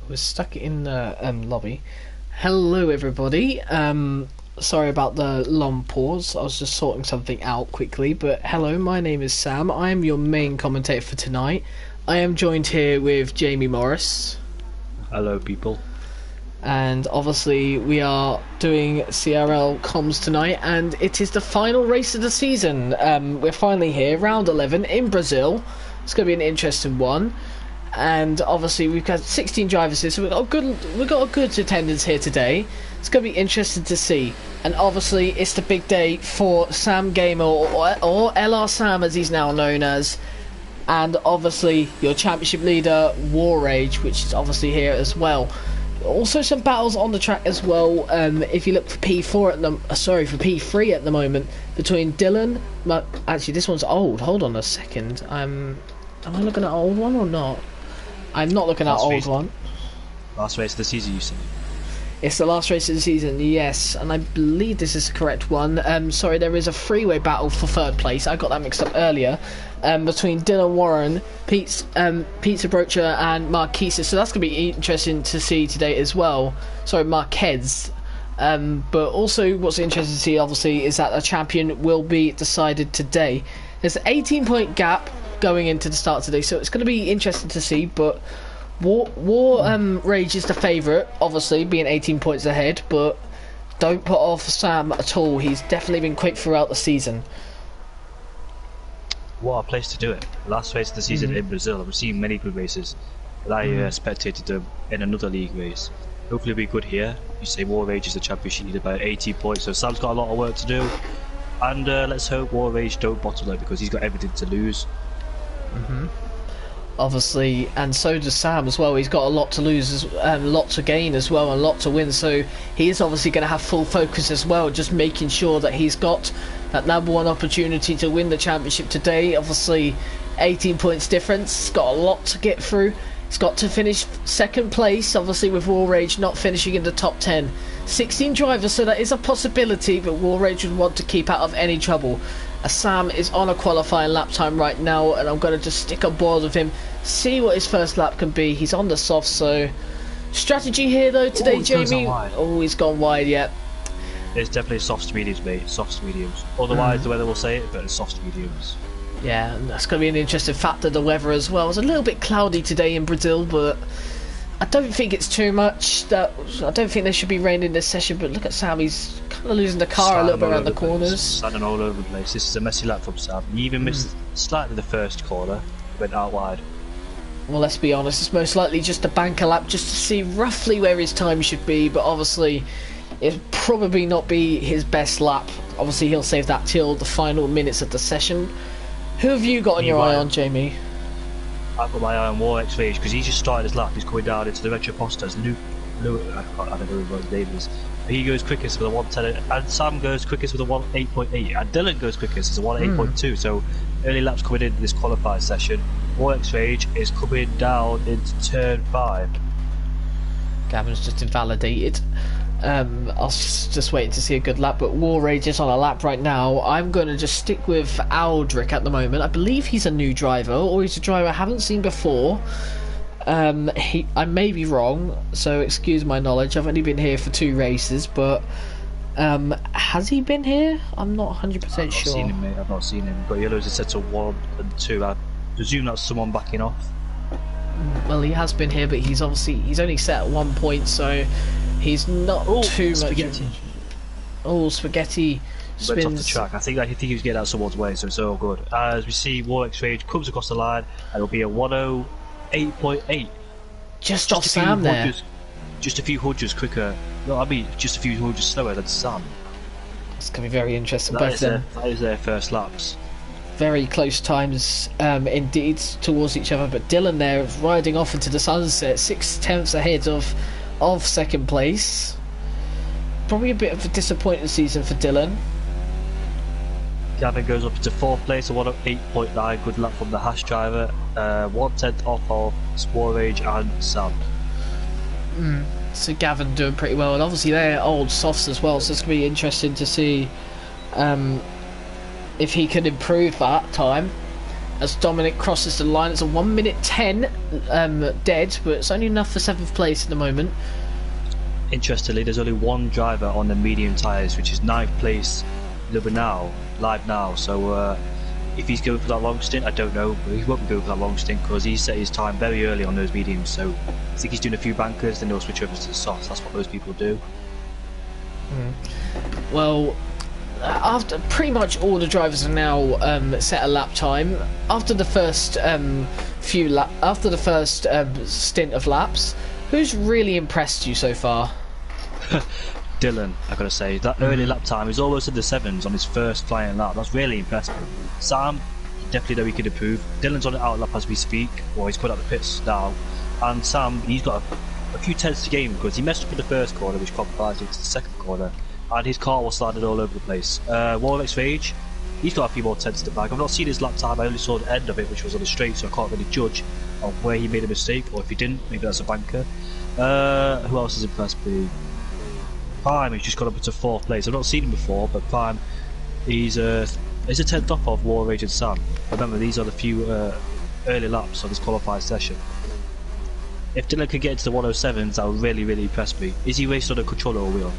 We're stuck in the lobby. Hello, everybody. Sorry about the long pause. I was just sorting something out quickly. But hello, my name is Sam. I am your main commentator for tonight. I am joined here with Jamie Morris. Hello, people. And obviously, we are doing CRL comms tonight, and it is the final race of the season. We're finally here, round 11 in Brazil. It's going to be an interesting one. And obviously we've got 16 drivers here, so we've got a good attendance here today. It's going to be interesting to see. And obviously it's the big day for Sam Gamer, or LR Sam as he's now known as, and obviously your championship leader War Rage, which is obviously here as well. Also some battles on the track as well. If you look for P4 at for P3 at the moment, between Dylan. Actually, this one's old. Hold on a second. Am I looking at an old one or not? I'm not looking at an old one. Last race of the season, you said? It's the last race of the season, yes, and I believe this is the correct one. Sorry, there is a freeway battle for third place. I got that mixed up earlier. Between Dylan Warren, Pizza Brocher, and Marquise. So that's going to be interesting to see today as well. Sorry, Marquez. But also, what's interesting to see, obviously, is that a champion will be decided today. There's an 18-point gap going into the start today, so it's going to be interesting to see. But War Rage is the favourite, obviously being 18 points ahead, but don't put off Sam at all. He's definitely been quick throughout the season. What a place to do it. Last race of the season in Brazil. I've seen many good races, but I spectated them in another league race. Hopefully it'll be good here. You say War Rage is the champion, she needed about 18 points, so Sam's got a lot of work to do, and let's hope War Rage don't bottle it, because he's got everything to lose. Obviously, and so does Sam as well. He's got a lot to lose, a lot to gain as well, and a lot to win. So he is obviously going to have full focus as well, just making sure that he's got that number one opportunity to win the championship today. Obviously, 18 points difference. He's got a lot to get through. He's got to finish second place, obviously, with War Rage not finishing in the top 10. 16 drivers, so that is a possibility, but War Rage would want to keep out of any trouble. Sam is on a qualifying lap time right now, and I'm going to just stick on board with him, see what his first lap can be. He's on the soft, so strategy here though today, Jamie. Oh, he's gone wide, yeah. It's definitely softs to mediums, mate. Softs to mediums. Otherwise, the weather will say it, but it's softs to mediums. Yeah, and that's going to be an interesting factor, the weather as well. It's a little bit cloudy today in Brazil, but I don't think it's too much. I don't think there should be rain in this session, but look at Sam, he's kind of losing the car a little bit around the corners. Standing all over the place. This is a messy lap from Sam. He even missed slightly the first corner, went out wide. Well, let's be honest, it's most likely just a banker lap just to see roughly where his time should be, but obviously it'll probably not be his best lap. Obviously he'll save that till the final minutes of the session. Who have you got on your eye on, Jamie? I've got my eye on War Rage because he's just started his lap. He's coming down into the Retro Postas. I don't know what his name is. He goes quickest with a 110, and Sam goes quickest with a 1.8.8, and Dylan goes quickest as a 1.8.2. So early laps coming into this qualifying session. War Rage is coming down into turn 5. Gavin's just invalidated. I was just waiting to see a good lap, but War Rage is on a lap right now. I'm going to just stick with Aldrich at the moment. I believe he's a new driver, or he's a driver I haven't seen before. I may be wrong, so excuse my knowledge. I've only been here for 2 races, but has he been here? I'm not 100% sure. I've not seen him, mate. I've not seen him. But yellows are set to 1 and 2. I presume that's someone backing off. Well, he has been here, but he's only set at 1 point, so he's not too spaghetti. much. Oh, spaghetti spins. Went off the track. I think he was getting out someone's way, so it's all good. As we see, War Rage comes across the line, and it'll be a 108.8. Just off Sam there. Just a few hundreds quicker. No, I mean just a few hundreds slower than Sam. It's going to be very interesting. That is their first laps. Very close times indeed towards each other, but Dylan there riding off into the sunset, 6/10 ahead of second place. Probably a bit of a disappointing season for Dylan. Gavin goes up into 4th place, a 108.9, good lap from the Hash driver, 1/10 off of War Rage and Sam. So Gavin doing pretty well, and obviously they're old softs as well, so it's going to be interesting to see if he can improve that time. as Dominic crosses the line. It's a 1 minute 10 dead, but it's only enough for 7th place at the moment. Interestingly, there's only one driver on the medium tyres, which is 9th place live now. So if he's going for that long stint, I don't know, but he won't be going for that long stint because he set his time very early on those mediums. So I think he's doing a few bankers, then he'll switch over to the softs. That's what those people do. Well, after pretty much all the drivers are now set a lap time. After the first stint of laps, who's really impressed you so far? Dylan, I gotta say, that early lap time, he's almost in the 7s on his first flying lap. That's really impressive. Sam, definitely know he could improve. Dylan's on the out lap as we speak, or he's put out the pits now. And Sam, he's got a few tenths to gain because he messed up in the first corner, which compromised into the second corner, and his car was sliding all over the place. Warwick's Rage, he's got a few more tenths to bag. I've not seen his lap time, I only saw the end of it, which was on the straight, so I can't really judge on where he made a mistake, or if he didn't, maybe that's a banker. Who else has impressed me? Prime, he's just got up into 4th place. I've not seen him before, but Prime, he's a 10th off of War Rage and Sam. Remember, these are the few early laps of this qualified session. If Dylan could get into the 107s, that would really, really impress me. Is he racing on a controller or wheel?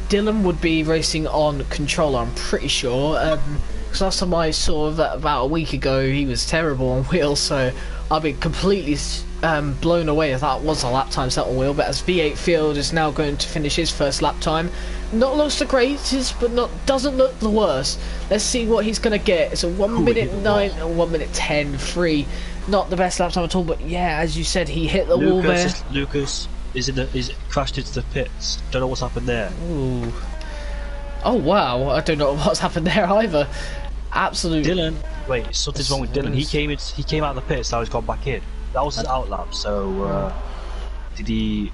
Dylan would be racing on controller, I'm pretty sure. Because last time I saw that about a week ago, he was terrible on wheels, so I'll be completely blown away if that was a lap time set on wheel. But as V8 Field is now going to finish his first lap time, not looks the greatest, but doesn't look the worst. Let's see what he's going to get. It's a 1 minute 9 and 1 minute 10 free. Not the best lap time at all, but yeah, as you said, he hit the wall there. Lucas is crashed into the pits. Don't know what's happened there. Ooh. Oh wow, I don't know what's happened there either. Absolutely. Dylan, wait, something's wrong with Dylan. He came out of the pits, now he's gone back in. That was his out lap, so did he...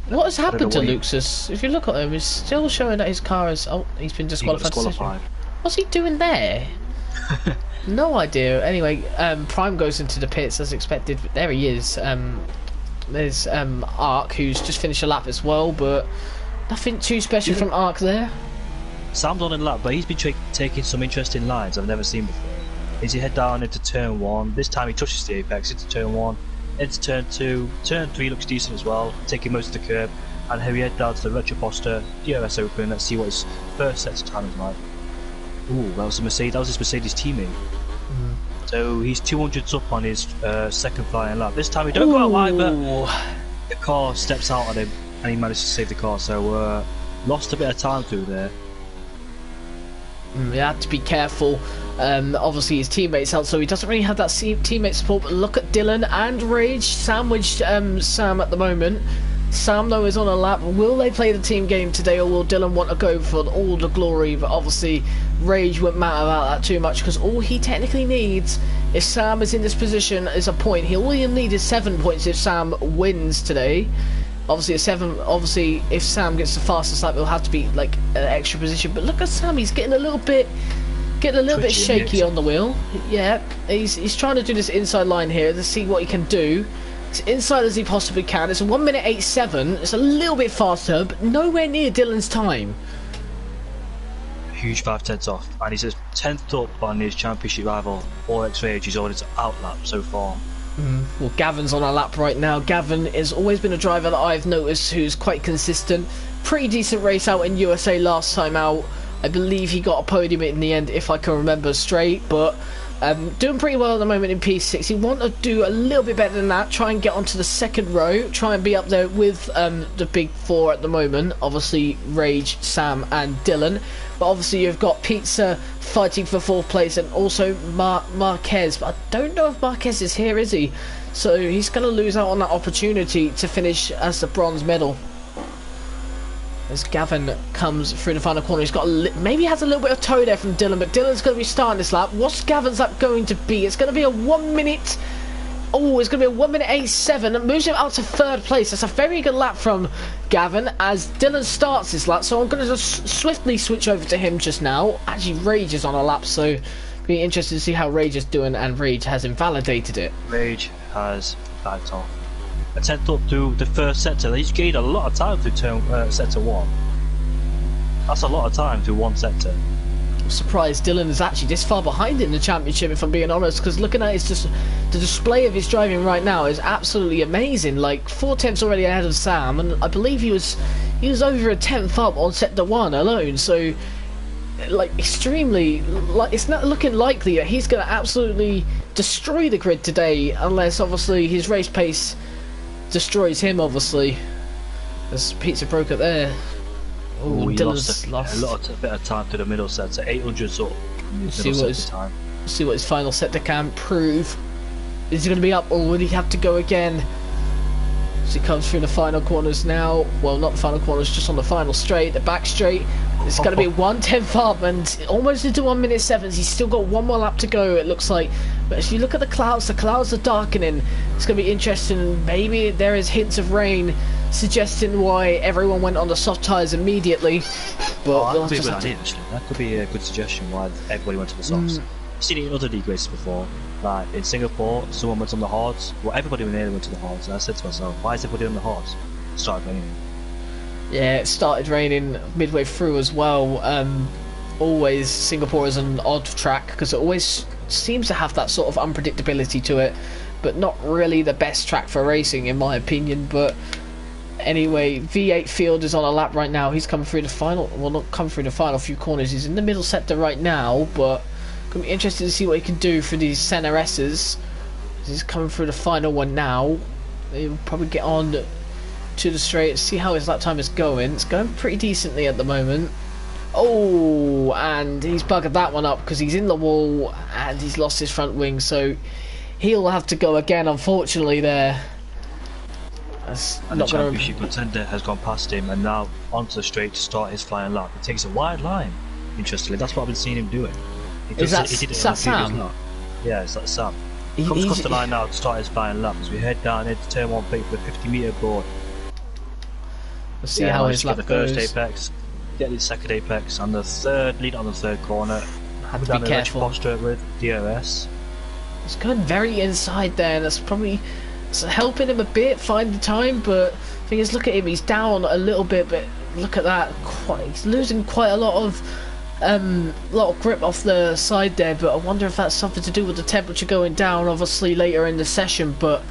What has happened to Luxus? If you look at him, he's still showing that his car is... Oh, he's been disqualified. What's he doing there? No idea. Anyway, Prime goes into the pits as expected. There he is. There's Ark, who's just finished a lap as well, but nothing too special from Ark there. Sam's on in lap, but he's been taking some interesting lines I've never seen before. As he head down into turn 1, this time he touches the apex into turn 1, into turn 2, turn 3 looks decent as well, taking most of the curb, and here we head down to the Retro Poster DRS Open. Let's see what his first set of time is like. Ooh, that was his Mercedes teammate. So he's 200s up on his second flying lap. This time he don't go out wide, but the car steps out on him and he managed to save the car, so lost a bit of time through there. You had to be careful. Obviously his teammates out, so he doesn't really have that teammate support, but look at Dylan and Rage sandwiched Sam at the moment. Sam though is on a lap. Will they play the team game today, or will Dylan want to go for all the glory? But obviously Rage won't matter about that too much, because all he technically needs, if Sam is in this position, is a point. All he'll need is 7 points if Sam wins today. Obviously, if Sam gets the fastest lap, it'll have to be like an extra position. But look at Sam; he's getting a little bit shaky on the wheel. Yeah, he's trying to do this inside line here to see what he can do. As inside as he possibly can. It's a 1 minute 8.7. It's a little bit faster, but nowhere near Dylan's time. Huge 5/10 off, and he's a 10th up on his championship rival, Oryx Rage. He's on his out lap so far. Well, Gavin's on a lap right now. Gavin has always been a driver that I've noticed who's quite consistent. Pretty decent race out in USA last time out. I believe he got a podium in the end, if I can remember straight, but doing pretty well at the moment in P6. He want to do a little bit better than that, try and get onto the second row, try and be up there with the big four at the moment. Obviously Rage, Sam and Dylan, but obviously you've got Pizza fighting for 4th place, and also Marquez, but I don't know if Marquez is here, is he? So he's going to lose out on that opportunity to finish as the bronze medal. As Gavin comes through the final corner, he's got maybe has a little bit of toe there from Dylan, but Dylan's going to be starting this lap. What's Gavin's lap going to be? It's going to be a 1 minute. Oh, it's going to be a 1 minute 8.7. It moves him out to 3rd place. That's a very good lap from Gavin as Dylan starts his lap. So I'm going to just swiftly switch over to him just now. Actually, Rage is on a lap, so be interested to see how Rage is doing, and Rage has invalidated it. Rage has backed off. A 10th up through the first sector. He's gained a lot of time through sector 1. That's a lot of time through one sector. surprised Dylan is actually this far behind in the championship, if I'm being honest, because looking at his just the display of his driving right now is absolutely amazing. Like 4 tenths already ahead of Sam, and I believe he was over a tenth up on sector 1 alone. So like extremely, like it's not looking likely that he's going to absolutely destroy the grid today, unless obviously his race pace destroys him. Obviously, there's pizza broke up there. Oh, he lost a bit of time to the middle set, so 800 up. See what his final sector can prove. Is he going to be up, or would he have to go again? As he comes through the final corners now. Well, not the final corners, just on the final straight, the back straight. It's going to be 1/10 up and almost into 1 minute 7. He's still got one more lap to go, it looks like. But if you look at the clouds are darkening. It's going to be interesting. Maybe there is hints of rain suggesting why everyone went on the soft tyres immediately. But that could be a good idea, actually. That could be a good suggestion why everybody went to the softs. I've seen it in other league races before. Like in Singapore, someone went on the hards. Well, everybody nearly went to the hards. And I said to myself, why is everybody on the hards? It started raining. Yeah, it started raining midway through as well. Always Singapore is an odd track because it always seems to have that sort of unpredictability to it, but not really the best track for racing in my opinion. But anyway, V8 Field is on a lap right now. He's coming through the final, well, not come through the final few corners. He's in the middle sector right now, but gonna be interested to see what he can do for these Senna S's. He's coming through the final one now. He'll probably get on to the straight, see how his lap time is going. It's going pretty decently at the moment. Oh, and he's buggered that one up because he's in the wall and he's lost his front wing, so he'll have to go again, unfortunately. There, that's and the championship contender has gone past him and now onto the straight to start his final lap. It takes a wide line, interestingly. That's what I've been seeing him doing. Is that Sam? Yeah, it's like Sam. Comes across the line now to start his final lap as we head down into turn 1 for the 50-metre board. We'll see how his lap goes. Get the first apex, get the second apex, and the third, lead on the third corner. Have to be careful. Posture with DRS. He's going very inside there, and that's probably helping him a bit find the time, but the thing is, look at him, he's down a little bit, but look at that, he's losing quite a lot of grip off the side there. But I wonder if that's something to do with the temperature going down obviously later in the session, but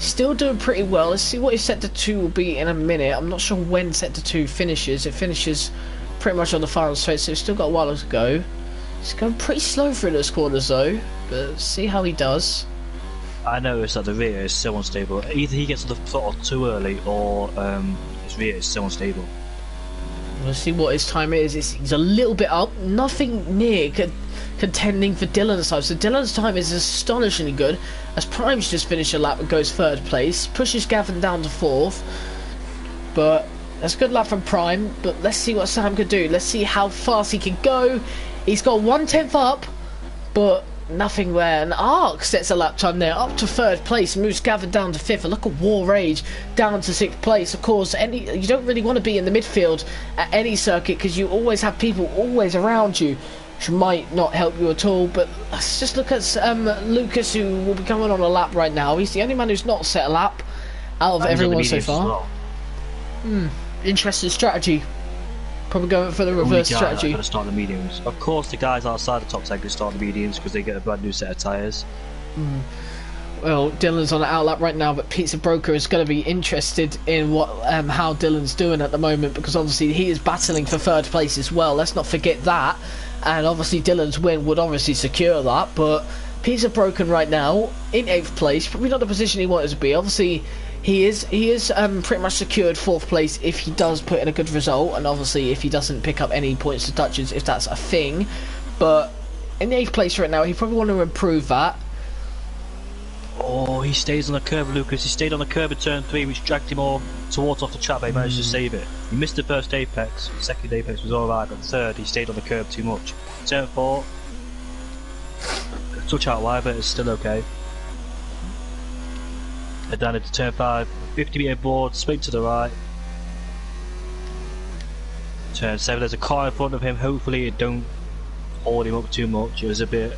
still doing pretty well. Let's see what his sector 2 will be in a minute. I'm not sure when sector 2 finishes. It finishes pretty much on the final straight, so he's still got a while to go. He's going pretty slow through those corners though, but see how he does. I noticed that the rear is so unstable. Either he gets to the throttle too early, or his rear is so unstable. We'll see what his time is. He's a little bit up, nothing near contending for Dylan's time. So Dylan's time is astonishingly good, as Prime's just finished a lap and goes 3rd place, pushes Gavin down to 4th. But that's a good lap from Prime, but let's see what Sam can do. Let's see how fast he can go. He's got 1/10 up, but nothing there. And Arc sets a lap time there up to 3rd place, moves Gavin down to 5th. And look at War Rage down to 6th place. Of course, you don't really want to be in the midfield at any circuit because you always have people always around you which might not help you at all. But let's just look at Lucas, who will be coming on a lap right now. He's the only man who's not set a lap out of everyone so far. Interesting strategy. Probably going for the reverse strategy. Going to start the mediums. Of course, the guys outside the top 10 can start the mediums because they get a brand new set of tyres. Well, Dylan's on an outlap right now, but Pizza Broker is going to be interested in what how Dylan's doing at the moment, because obviously he is battling for 3rd place as well. Let's not forget that. And obviously Dylan's win would obviously secure that, but Pizza Broken right now in 8th place, probably not the position he wanted to be. Obviously he is pretty much secured 4th place if he does put in a good result, and obviously if he doesn't pick up any points to touches, if that's a thing. But in the 8th place right now, he probably want to improve that. Oh, he stays on the curb, Lucas. He stayed on the curb at turn 3, which dragged him all towards off the track, but he managed to save it. He missed the first apex, the second apex was alright, but the third he stayed on the curb too much. Turn 4, touch out wide, but it's still okay. Head down into turn 5, 50-metre board, swing to the right. Turn 7, there's a car in front of him. Hopefully it don't hold him up too much. It was a bit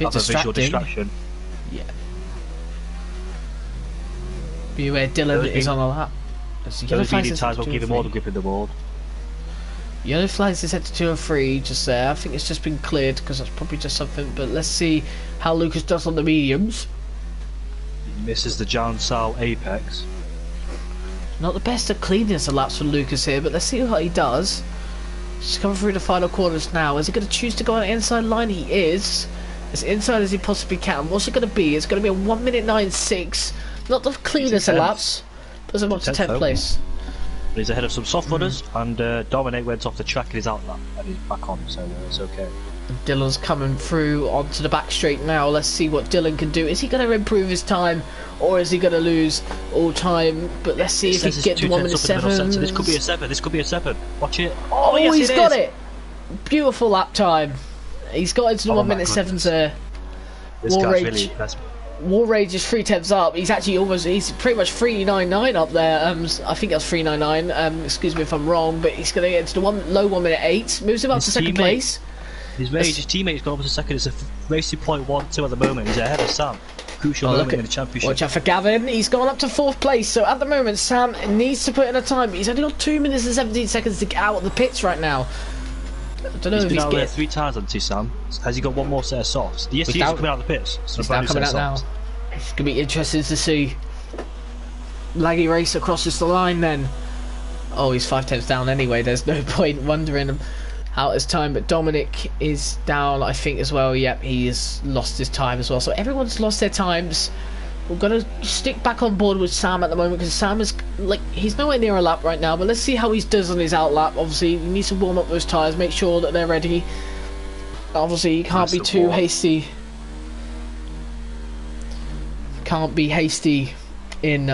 of a visual distraction. Yeah. Beware, Dylan is on a lap. Those medium tyres will give him all the grip in the board. Yellow flags is set to 203 just there. I think it's just been cleared because that's probably just something. But let's see how Lucas does on the mediums. He misses the John Sal apex. Not the best at cleanness of laps for Lucas here, but let's see what he does. Just coming through the final corners now. Is he going to choose to go on the inside line? He is. As inside as he possibly can. What's it going to be? It's going to be a 1 minute 9.6. Not the cleanest of laps. Puts him up to 10th place. But he's ahead of some soft runners, and Dominic went off the track in his outlap, and he's back on, so it's okay. Dylan's coming through onto the back straight now. Let's see what Dylan can do. Is he going to improve his time, or is he going to lose all time? But let's see if he can get to 1 minute 7. This could be a 7. This could be a 7. Watch it. Oh, yes, he's got it. Beautiful lap time. He's got into the 1 minute 7 there. This guy's really impressed. War Rage is 3 tenths up. He's actually he's pretty much 399 up there. I think that's 399. Excuse me if I'm wrong, but he's going to get to the low 1 minute 8. Moves him up to second place. His teammate's gone up to second. It's a racing point 1-2 at the moment. He's ahead of Sam. Crucial moment in the championship. Watch out for Gavin. He's gone up to 4th place. So at the moment, Sam needs to put in a time. He's only got 2 minutes and 17 seconds to get out of the pits right now. I don't know if he's been out there 3 times, hasn't he, Sam? Has he got one more set of softs? The SU's coming out of the pits. He's now coming out now. It's going to be interesting to see. Laggy racer crosses the line then. Oh, he's 5 tenths down anyway. There's no point wondering out his time. But Dominic is down, I think, as well. Yep, he has lost his time as well. So everyone's lost their times. We're going to stick back on board with Sam at the moment because Sam is, like, he's nowhere near a lap right now. But let's see how he does on his out lap. Obviously, he needs to warm up those tyres, make sure that they're ready. Obviously, he can't be too hasty. Can't be hasty in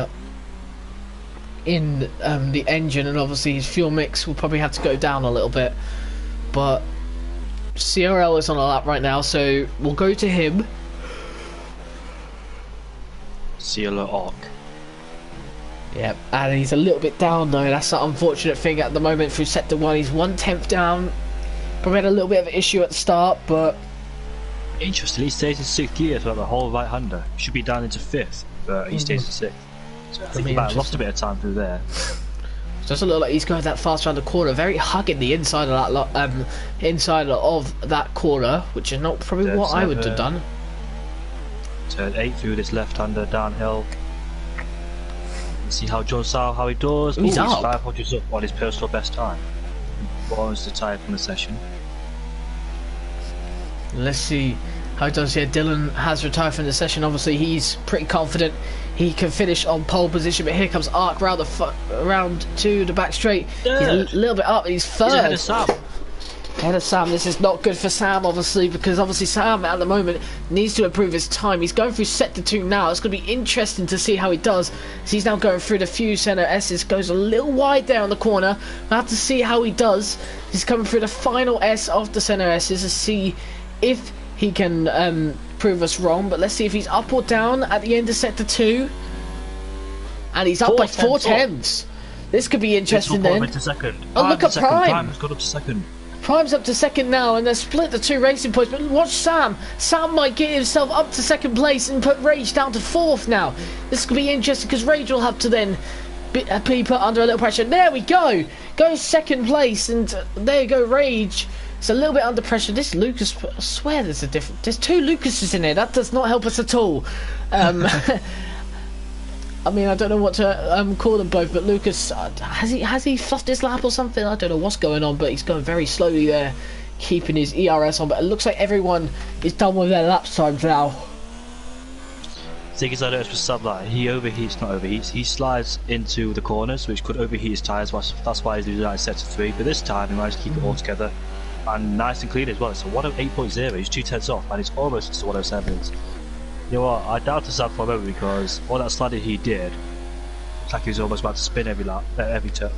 the engine, and obviously his fuel mix will probably have to go down a little bit. But CRL is on a lap right now, so we'll go to him. CRL. Yep, and he's a little bit down though. That's an unfortunate thing at the moment through sector 1. He's 1/10 down. Probably had a little bit of an issue at the start, but interesting, he stays in 6th gear throughout the whole right-hander. Should be down into 5th, but he stays in 6th. So I think he might have lost a bit of time through there. It doesn't look like he's going that fast around the corner. Very hugging the inside of that corner, which is not probably what I would have done. Turn 8 through this left-hander downhill. Let's see how John Sal, how he does. He's up. He's 5 hundredths up on his personal best time. Warrants the tyre from the session. Let's see how it does here. Dylan has retired from the session. Obviously, he's pretty confident he can finish on pole position. But here comes Ark round to the back straight. Third. He's a little bit up. He's 3rd. He's ahead of Sam. Ahead of Sam. This is not good for Sam, obviously, because obviously Sam at the moment needs to improve his time. He's going through sector 2 now. It's going to be interesting to see how he does. So he's now going through the few center S's. Goes a little wide there on the corner. We'll have to see how he does. He's coming through the final S of the center S's to see if he can prove us wrong. But let's see if he's up or down at the end of sector 2. And he's up by 4 tenths. This could be interesting then. Oh, look at Prime. Prime has got up to 2nd. Prime's up to 2nd now, and they've split the 2 racing points. But watch Sam. Sam might get himself up to 2nd place and put Rage down to 4th now. This could be interesting because Rage will have to then be put under a little pressure. There we go. Goes 2nd place, and there you go, Rage. It's a little bit under pressure. This Lucas, I swear there's 2 Lucases in here. That does not help us at all. I mean, I don't know what to call them both, but Lucas, has he fluffed his lap or something? I don't know what's going on, but he's going very slowly there, keeping his ERS on. But it looks like everyone is done with their lap times now. The thing is, I noticed with Sam that he overheats, he slides into the corners, which could overheat his tyres. That's why he's losing out in sector 3. But this time, he managed to keep it all together and nice and clean as well. It's a 108.0. He's 2 tenths off, and it's almost to 107s. You know what, I doubted Sam for a moment because all that sliding he did, it's like he was almost about to spin every lap, every turn.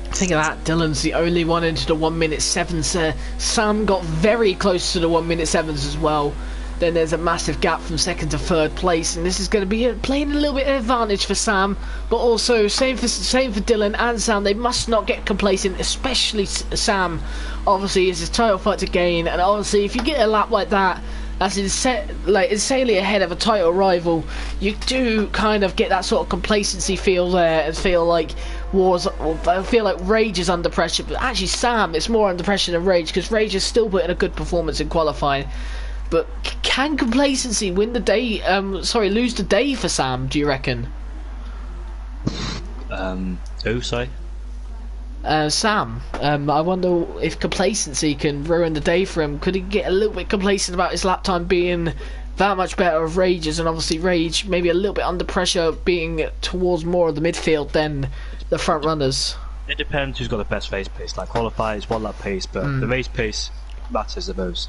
Think of that, Dylan's the only one into the 1 minute 7s there. Sam got very close to the 1 minute 7s as well. Then there's a massive gap from 2nd to 3rd place, and this is going to be playing a little bit of advantage for Sam, but also same for Dylan and Sam. They must not get complacent, especially Sam. Obviously, it's his title fight to gain, and obviously if you get a lap like that, that's insanely ahead of a title rival, you do kind of get that sort of complacency feel there and feel like, I feel like Rage is under pressure, but actually Sam is more under pressure than Rage, because Rage is still putting a good performance in qualifying. But can complacency win the day? Lose the day for Sam? Do you reckon? Who? Sorry. Sam. I wonder if complacency can ruin the day for him. Could he get a little bit complacent about his lap time being that much better of Rage's, and obviously Rage maybe a little bit under pressure, being towards more of the midfield than the front runners? It depends who's got the best race pace. Like qualify is one lap pace, but the race pace matters the most.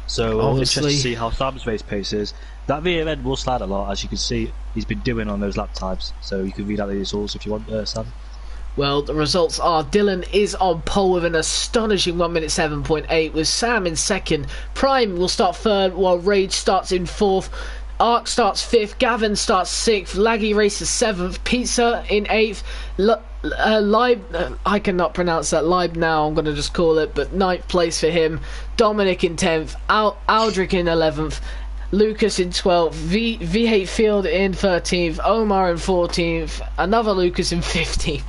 So Obviously. interested to see how Sam's race pace is. That rear end will slide a lot, as you can see. He's been doing on those lap times. So you can read out the results if you want, Sam. Well, the results are Dylan is on pole with an astonishing 1 minute 7.8, with Sam in second. Prime will start third, while Rage starts in fourth. Ark starts fifth, Gavin starts sixth, Laggy races seventh, Pizza in eighth, I cannot pronounce that, Live now I'm going to just call it, but ninth place for him. Dominic in 10th, Aldrich in 11th, Lucas in 12th, V8 Field in 13th, Omar in 14th, another Lucas in 15th,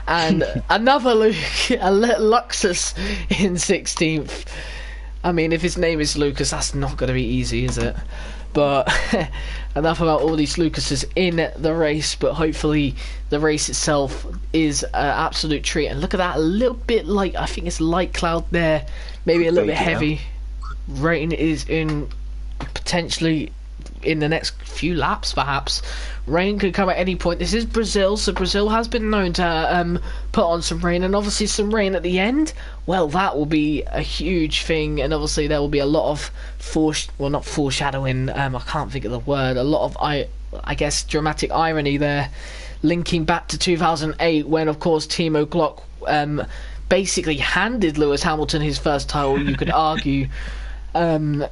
and another Luxus in 16th. I mean, if his name is Lucas, that's not going to be easy, is it? But enough about all these Lucases in the race, but hopefully the race itself is an absolute treat. And look at that, a little bit light, I think it's light cloud there, maybe a little bit heavy. Rain is in potentially in the next few laps, perhaps. Rain could come at any point. This is Brazil, so Brazil has been known to put on some rain, and obviously some rain at the end. Well, that will be a huge thing, and obviously there will be a lot of not foreshadowing. I can't think of the word. A lot of I guess dramatic irony there, linking back to 2008 when, of course, Timo Glock basically handed Lewis Hamilton his first title. You could argue. I mean,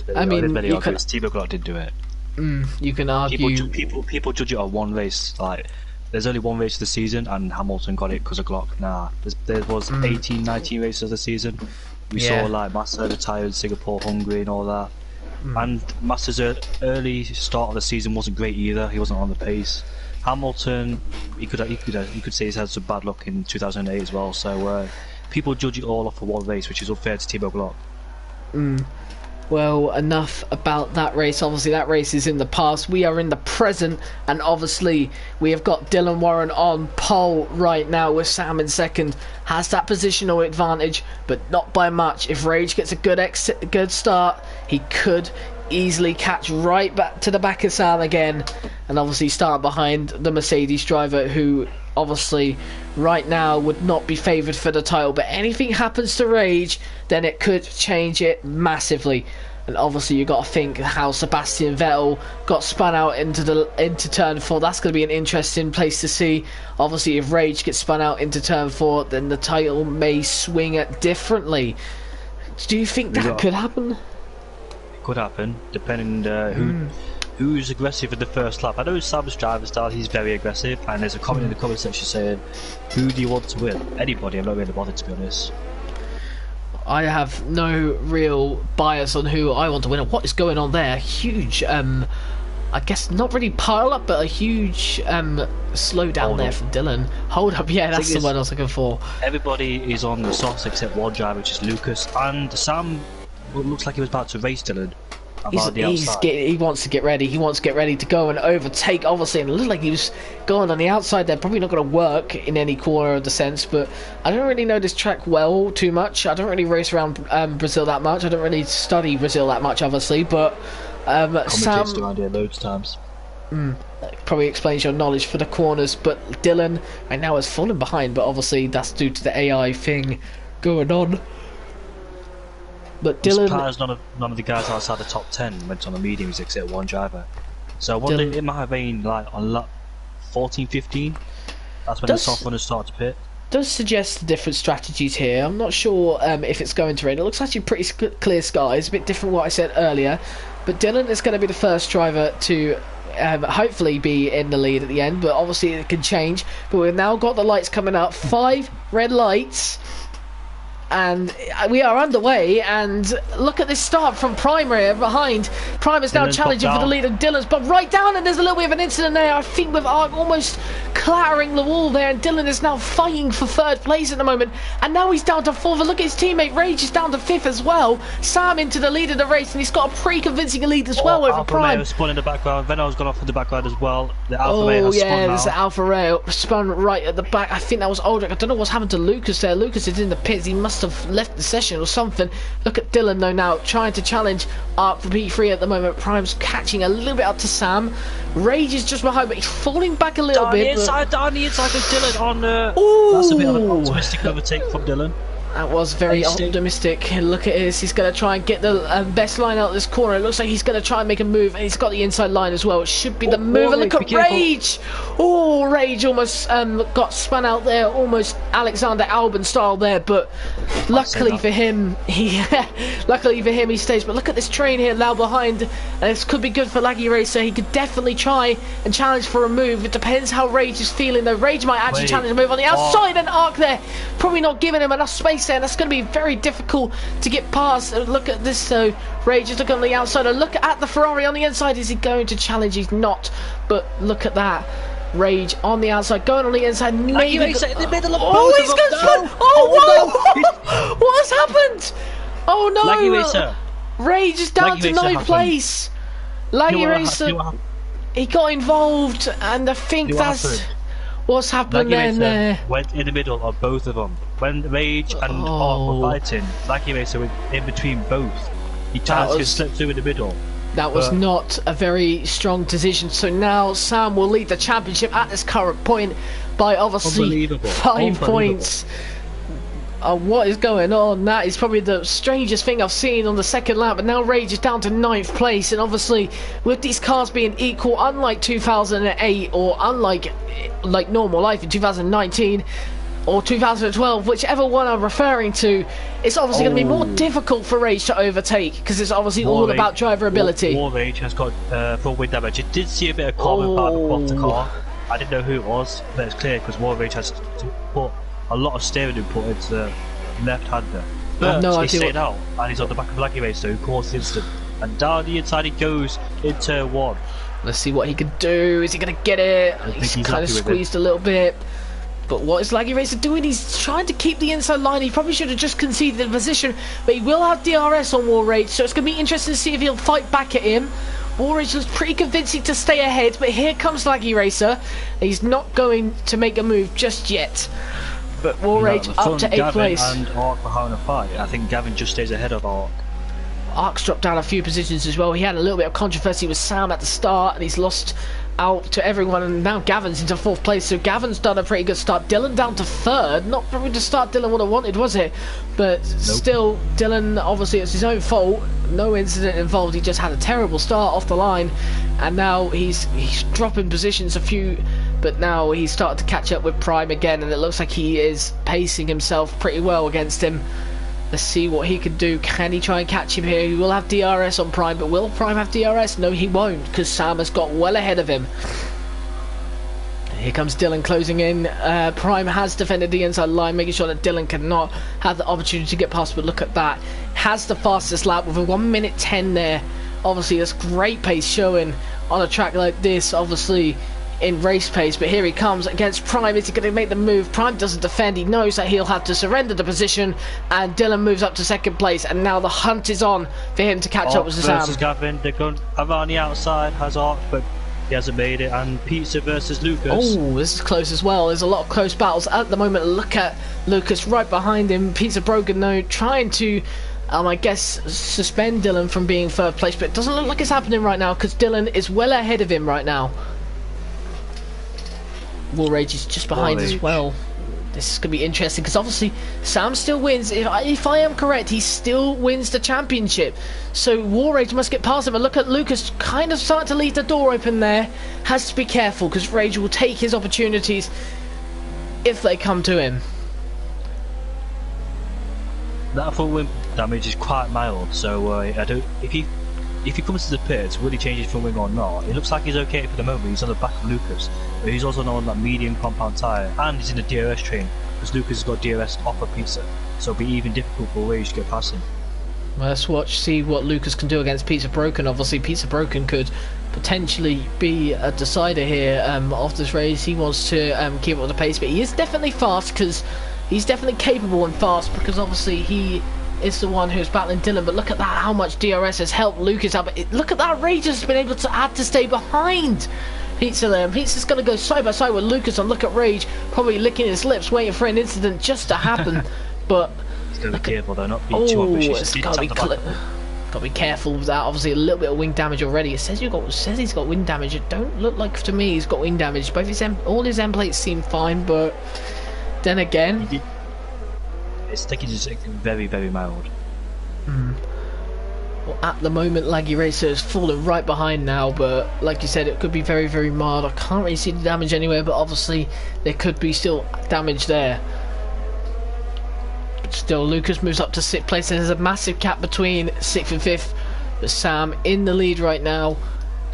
Timo Glock did do it. You can argue. People judge it on one race. Like, there's only one race of the season, and Hamilton got it because of Glock. Nah, there was 18, 19 races of the season. We saw like Massa retired, Singapore, Hungary, and all that. And Massa's early start of the season wasn't great either. He wasn't on the pace. Hamilton, you could say he's had some bad luck in 2008 as well. So people judge it all off of one race, which is unfair to Timo Glock. Well, enough about that race. Obviously that race is in the past. We are in the present, and obviously we have got Dylan Warren on pole right now with Sam in second. Has that positional advantage, but not by much. If Rage gets a good start, he could easily catch right back to the back of Sam again, and obviously start behind the Mercedes driver, who obviously right now would not be favoured for the title. But anything happens to Rage, then it could change it massively. And obviously you got to think how Sebastian Vettel got spun out into turn 4. That's going to be an interesting place to see. Obviously if Rage gets spun out into turn 4, then the title may swing it differently. Do you think that could happen? It could happen, depending who's aggressive in the first lap. I know Sam's driver style, he's very aggressive, and there's a comment in the comment section saying, who do you want to win? Anybody. I'm not really bothered, to be honest. I have no real bias on who I want to win. What is going on there? Huge, I guess not really pile up, but a huge slow down there from Dylan. Hold up, yeah, that's the word I was looking for. Everybody is on the softs except one driver, which is Lucas, and Sam looks like he was about to race Dylan. He wants to get ready. He wants to get ready to go and overtake, obviously, and it looked like he was going on the outside there. Probably not going to work in any corner of the sense, but I don't really know this track well too much. I don't really race around Brazil that much. I don't really study Brazil that much, obviously, but Sam around here loads of times. Probably explains your knowledge for the corners, but Dylan right now has fallen behind, but obviously that's due to the AI thing going on. But Dylan, I'm surprised none of the guys outside the top 10 went on the mediums except one driver. So I wonder, it might have been like on lap 14, 15. That's when the soft runners start to pit. Does suggest different strategies here. I'm not sure if it's going to rain. It looks actually pretty clear skies. A bit different what I said earlier. But Dylan is going to be the first driver to hopefully be in the lead at the end. But obviously it can change. But we've now got the lights coming up. 5 red lights. And we are underway, and look at this start from Prime here behind. Prime is now challenging for the lead of Dylan's, but right down, and there's a little bit of an incident there, I think, with Ark almost clattering the wall there, and Dylan is now fighting for 3rd place at the moment, and now he's down to 4th, and look at his teammate Rage is down to 5th as well. Sam into the lead of the race, and he's got a pretty convincing lead as well over Alpha Prime. Romeo spun in the background, Venno's gone off in the background as well. The Alpha Romeo has spun now. There's the Alpha Romeo spun right at the back. I think that was Aldrich. I don't know what's happened to Lucas there. Lucas is in the pits, he must have left the session or something. Look at Dylan though now, trying to challenge Ark for P3 at the moment. Prime's catching a little bit up to Sam. Rage is just behind, but he's falling back a little bit. Down the inside of Dylan on... that's a bit of an optimistic overtake from Dylan. That was very optimistic. Look at this. He's going to try and get the best line out of this corner. It looks like he's going to try and make a move. And he's got the inside line as well. It should be the move. And look at Rage. Oh, Rage almost got spun out there. Almost Alexander Albon style there. But luckily for him, he stays. But look at this train here now behind. And this could be good for Laggy Racer. He could definitely try and challenge for a move. It depends how Rage is feeling though. Rage might actually challenge a move on the outside. And Ark there. Probably not giving him enough space. And that's going to be very difficult to get past. Look at this though. Rage is looking on the outside. And look at the Ferrari on the inside. Is he going to challenge? He's not. But look at that. Rage on the outside, going on the inside. Maybe in the middle of oh, he's going to spin. Oh, what has happened? Oh no. Laggy Racer. Rage is down to 9th place. Laggy Racer. He got involved, and I think that's what's happened then. Went in the middle of both of them. When Rage and Ark were fighting, Laggy Racer went in between both. He tried to slip through in the middle. That was not a very strong decision. So now Sam will lead the championship at this current point by obviously 5 points. What is going on? That is probably the strangest thing I've seen on the second lap. But now Rage is down to 9th place, and obviously with these cars being equal, unlike 2008 or unlike normal life in 2019 or 2012, whichever one I'm referring to, it's obviously going to be more difficult for Rage to overtake, because it's obviously all about driver ability. War Rage has got full wind damage. You did see a bit of carbon power across the car. I didn't know who it was, but it's clear because War Rage has to put a lot of steering input into the left-hander. But he's stayed out, and he's on the back of Laggy Racer, who caused the incident. And down the inside he goes in turn 1. Let's see what he can do. Is he going to get it? He's kind of squeezed a little bit. But what is Laggy Racer doing? He's trying to keep the inside line. He probably should have just conceded the position, but he will have DRS on War Rage, so it's going to be interesting to see if he'll fight back at him. War Rage looks pretty convincing to stay ahead, but here comes Laggy Racer. He's not going to make a move just yet. But War Rage up to 8th place. And Ark behind a fight. I think Gavin just stays ahead of Ark. Ark's dropped down a few positions as well. He had a little bit of controversy with Sam at the start, and he's lost out to everyone, and now Gavin's into 4th place, so Gavin's done a pretty good start. Dylan down to 3rd. Not probably the start Dylan would have wanted, was it? But still, Dylan, obviously it's his own fault. No incident involved. He just had a terrible start off the line, and now he's dropping positions a few, but now he's started to catch up with Prime again, and it looks like he is pacing himself pretty well against him. Let's see what he can do. Can he try and catch him here? He will have DRS on Prime, but will Prime have DRS? No, he won't, because Sam has got well ahead of him. Here comes Dylan closing in. Prime has defended the inside line, making sure that Dylan cannot have the opportunity to get past, but look at that. Has the fastest lap with a 1:10 there. Obviously, that's great pace showing on a track like this, obviously in race pace, but here he comes against Prime. Is he going to make the move? Prime doesn't defend. He knows that he'll have to surrender the position, and Dylan moves up to 2nd place, and now the hunt is on for him to catch up with Sam. Versus Gavin. They're going around the outside, has Ark, but he hasn't made it. And Pizza versus Lucas. Oh, this is close as well. There's a lot of close battles at the moment. Look at Lucas right behind him. Pizza broken though, trying to I guess suspend Dylan from being 3rd place, but it doesn't look like it's happening right now, because Dylan is well ahead of him right now. War Rage is just behind as well. This is going to be interesting, because obviously Sam still wins. If I am correct, he still wins the championship. So War Rage must get past him. And look at Lucas kind of starting to leave the door open there. Has to be careful, because Rage will take his opportunities if they come to him. That full wind damage is quite mild, so I don't. If he if he comes to the pits, will he change his front wing or not? It looks like he's okay for the moment. He's on the back of Lucas, but he's also on that medium compound tyre, and he's in the DRS train because Lucas has got DRS off of Pizza, so it'll be even difficult for Rage to get past him. Well, let's see what Lucas can do against Pizza Broken. Obviously, Pizza Broken could potentially be a decider here of this race. He wants to keep up with the pace, but he is definitely fast because he's definitely capable and fast because obviously he is the one who's battling Dylan. But look at that, how much DRS has helped Lucas out. But look at that, Rage has been able to add to stay behind Pizza there. Pizza's going to go side by side with Lucas, and look at Rage probably licking his lips, waiting for an incident just to happen. But be careful though, not be too ambitious. It's gotta be careful with that. Obviously, a little bit of wing damage already. It says he's got wing damage. It don't look like to me he's got wing damage. Both all his end plates seem fine, but then again, it's taking just very, very mild. Well, at the moment, Laggy Racer is falling right behind now, but like you said, it could be very, very mild. I can't really see the damage anywhere, but obviously there could be still damage there. Still, Lucas moves up to 6th place, and there's a massive gap between 6th and 5th. But Sam in the lead right now,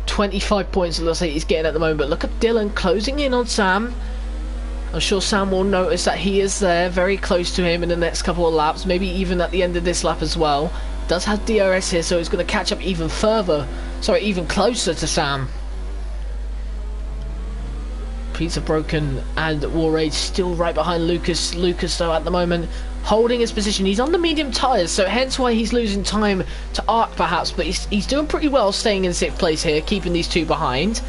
25 points. It looks like he's getting at the moment. But look at Dylan closing in on Sam. I'm sure Sam will notice that he is there, very close to him in the next couple of laps. Maybe even at the end of this lap as well. Does have DRS here, so he's going to catch up even further. Sorry, even closer to Sam. Pizza Broken and War Rage still right behind Lucas. Lucas, though, at the moment, holding his position. He's on the medium tyres, so hence why he's losing time to Arc, perhaps. But he's doing pretty well staying in 6th place here, keeping these two behind.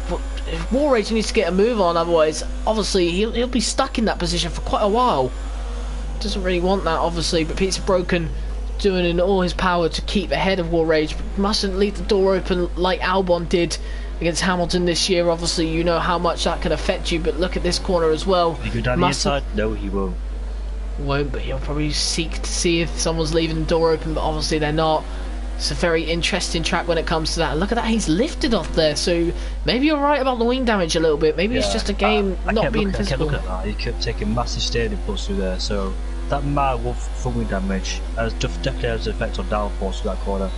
But War Rage needs to get a move on, otherwise, obviously, he'll be stuck in that position for quite a while. Doesn't really want that, obviously, but Pizza Broken doing in all his power to keep ahead of War Rage. Mustn't leave the door open like Albon did against Hamilton this year. Obviously, you know how much that can affect you, but look at this corner as well. Will he go down the inside? No, he won't. But he'll probably seek to see if someone's leaving the door open, but obviously they're not. It's a very interesting track when it comes to that. And look at that, he's lifted off there, so maybe you're right about the wing damage a little bit. Maybe it's just a game not being visible. I kept looking at that. He kept taking massive steering impulse through there, so that mild for wing damage definitely has an effect on downforce through that corner.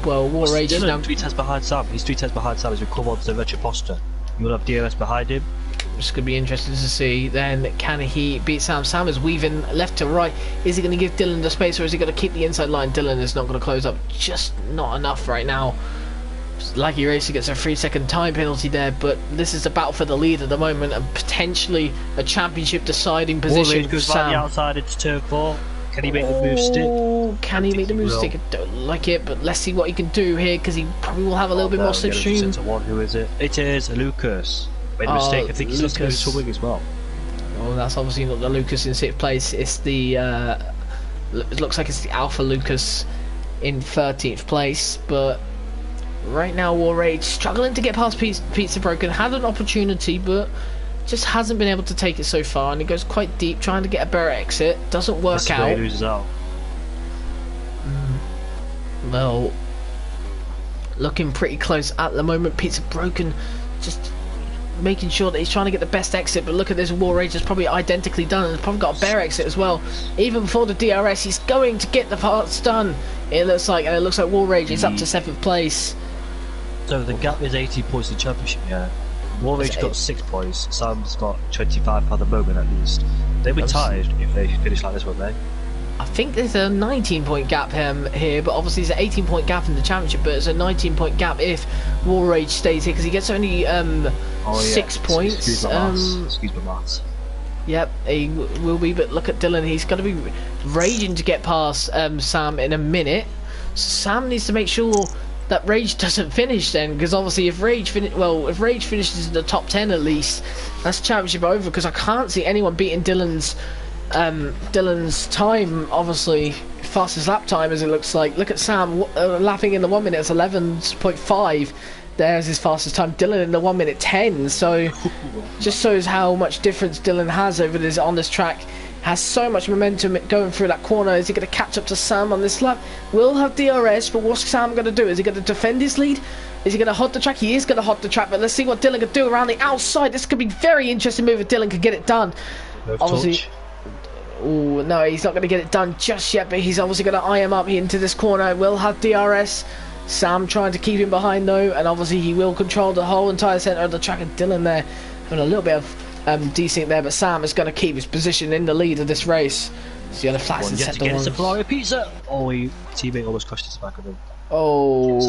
Well, War Rage is now 3 tenths behind Sam. He's 3 tenths behind Sam as we come on to the retro poster. You will have DRS behind him. It's going to be interesting to see then, can he beat Sam? Sam is weaving left to right. Is he going to give Dylan the space, or is he going to keep the inside line? Dylan is not going to close up, just not enough right now. Laggy Racer gets a 3-second time penalty there, but this is a battle for the lead at the moment, and potentially a championship deciding position. War goes Sam. right the outside into turn 4. Can he make the move stick? Can he make the move stick? I don't like it, but let's see what he can do here, because he probably will have a little bit more slipstream. Who is it? It is Lucas. Made a mistake. I think he's just going to wing as well. Oh, that's obviously not the Lucas in 6th place. It's the it looks like it's the Alpha Lucas in 13th place. But right now, War Rage struggling to get past Pizza Broken. Had an opportunity, but just hasn't been able to take it so far. And he goes quite deep, trying to get a better exit. Doesn't work out. He loses out. Well, looking pretty close at the moment. Pizza Broken just making sure that he's trying to get the best exit, but look at this, War Rage is probably identically done, and has probably got a better exit as well. Even before the DRS, he's going to get the parts done. It looks like War Rage is up to 7th place. So the gap is 18 points in the championship. Yeah, War Rage got 6 points. Sam's got 25 at the moment at least. They'd be tied if they finish like this, won't they? I think there's a 19-point gap here, but obviously there's an 18-point gap in the championship, but it's a 19-point gap if War Rage stays here, because he gets only 6 points. Excuse my maths. Yep, he will be, but look at Dylan, he's going to be raging to get past Sam in a minute. So Sam needs to make sure that Rage doesn't finish then, because obviously if Rage finishes in the top 10 at least, that's championship over, because I can't see anyone beating Dylan's time, obviously fastest lap time as it looks like. Look at Sam lapping in the 1 minute, it's 11.5. There's his fastest time. Dylan in the 1 minute 10. So just shows how much difference Dylan has on this track. Has so much momentum going through that corner. Is he going to catch up to Sam on this lap? Will have DRS, but what's Sam going to do? Is he going to defend his lead? Is he going to hot the track? He is going to hot the track, but let's see what Dylan can do around the outside. This could be very interesting move if Dylan can get it done. Obviously, Oh, no, he's not going to get it done just yet, but he's obviously going to eye him up into this corner. Will have DRS. Sam trying to keep him behind, though, and obviously he will control the whole entire centre of the track. And Dylan there having a little bit of desync there, but Sam is going to keep his position in the lead of this race. So the other flats and set the ones. Ferrari pizza. Oh, his teammate almost crushed his back of him. Oh,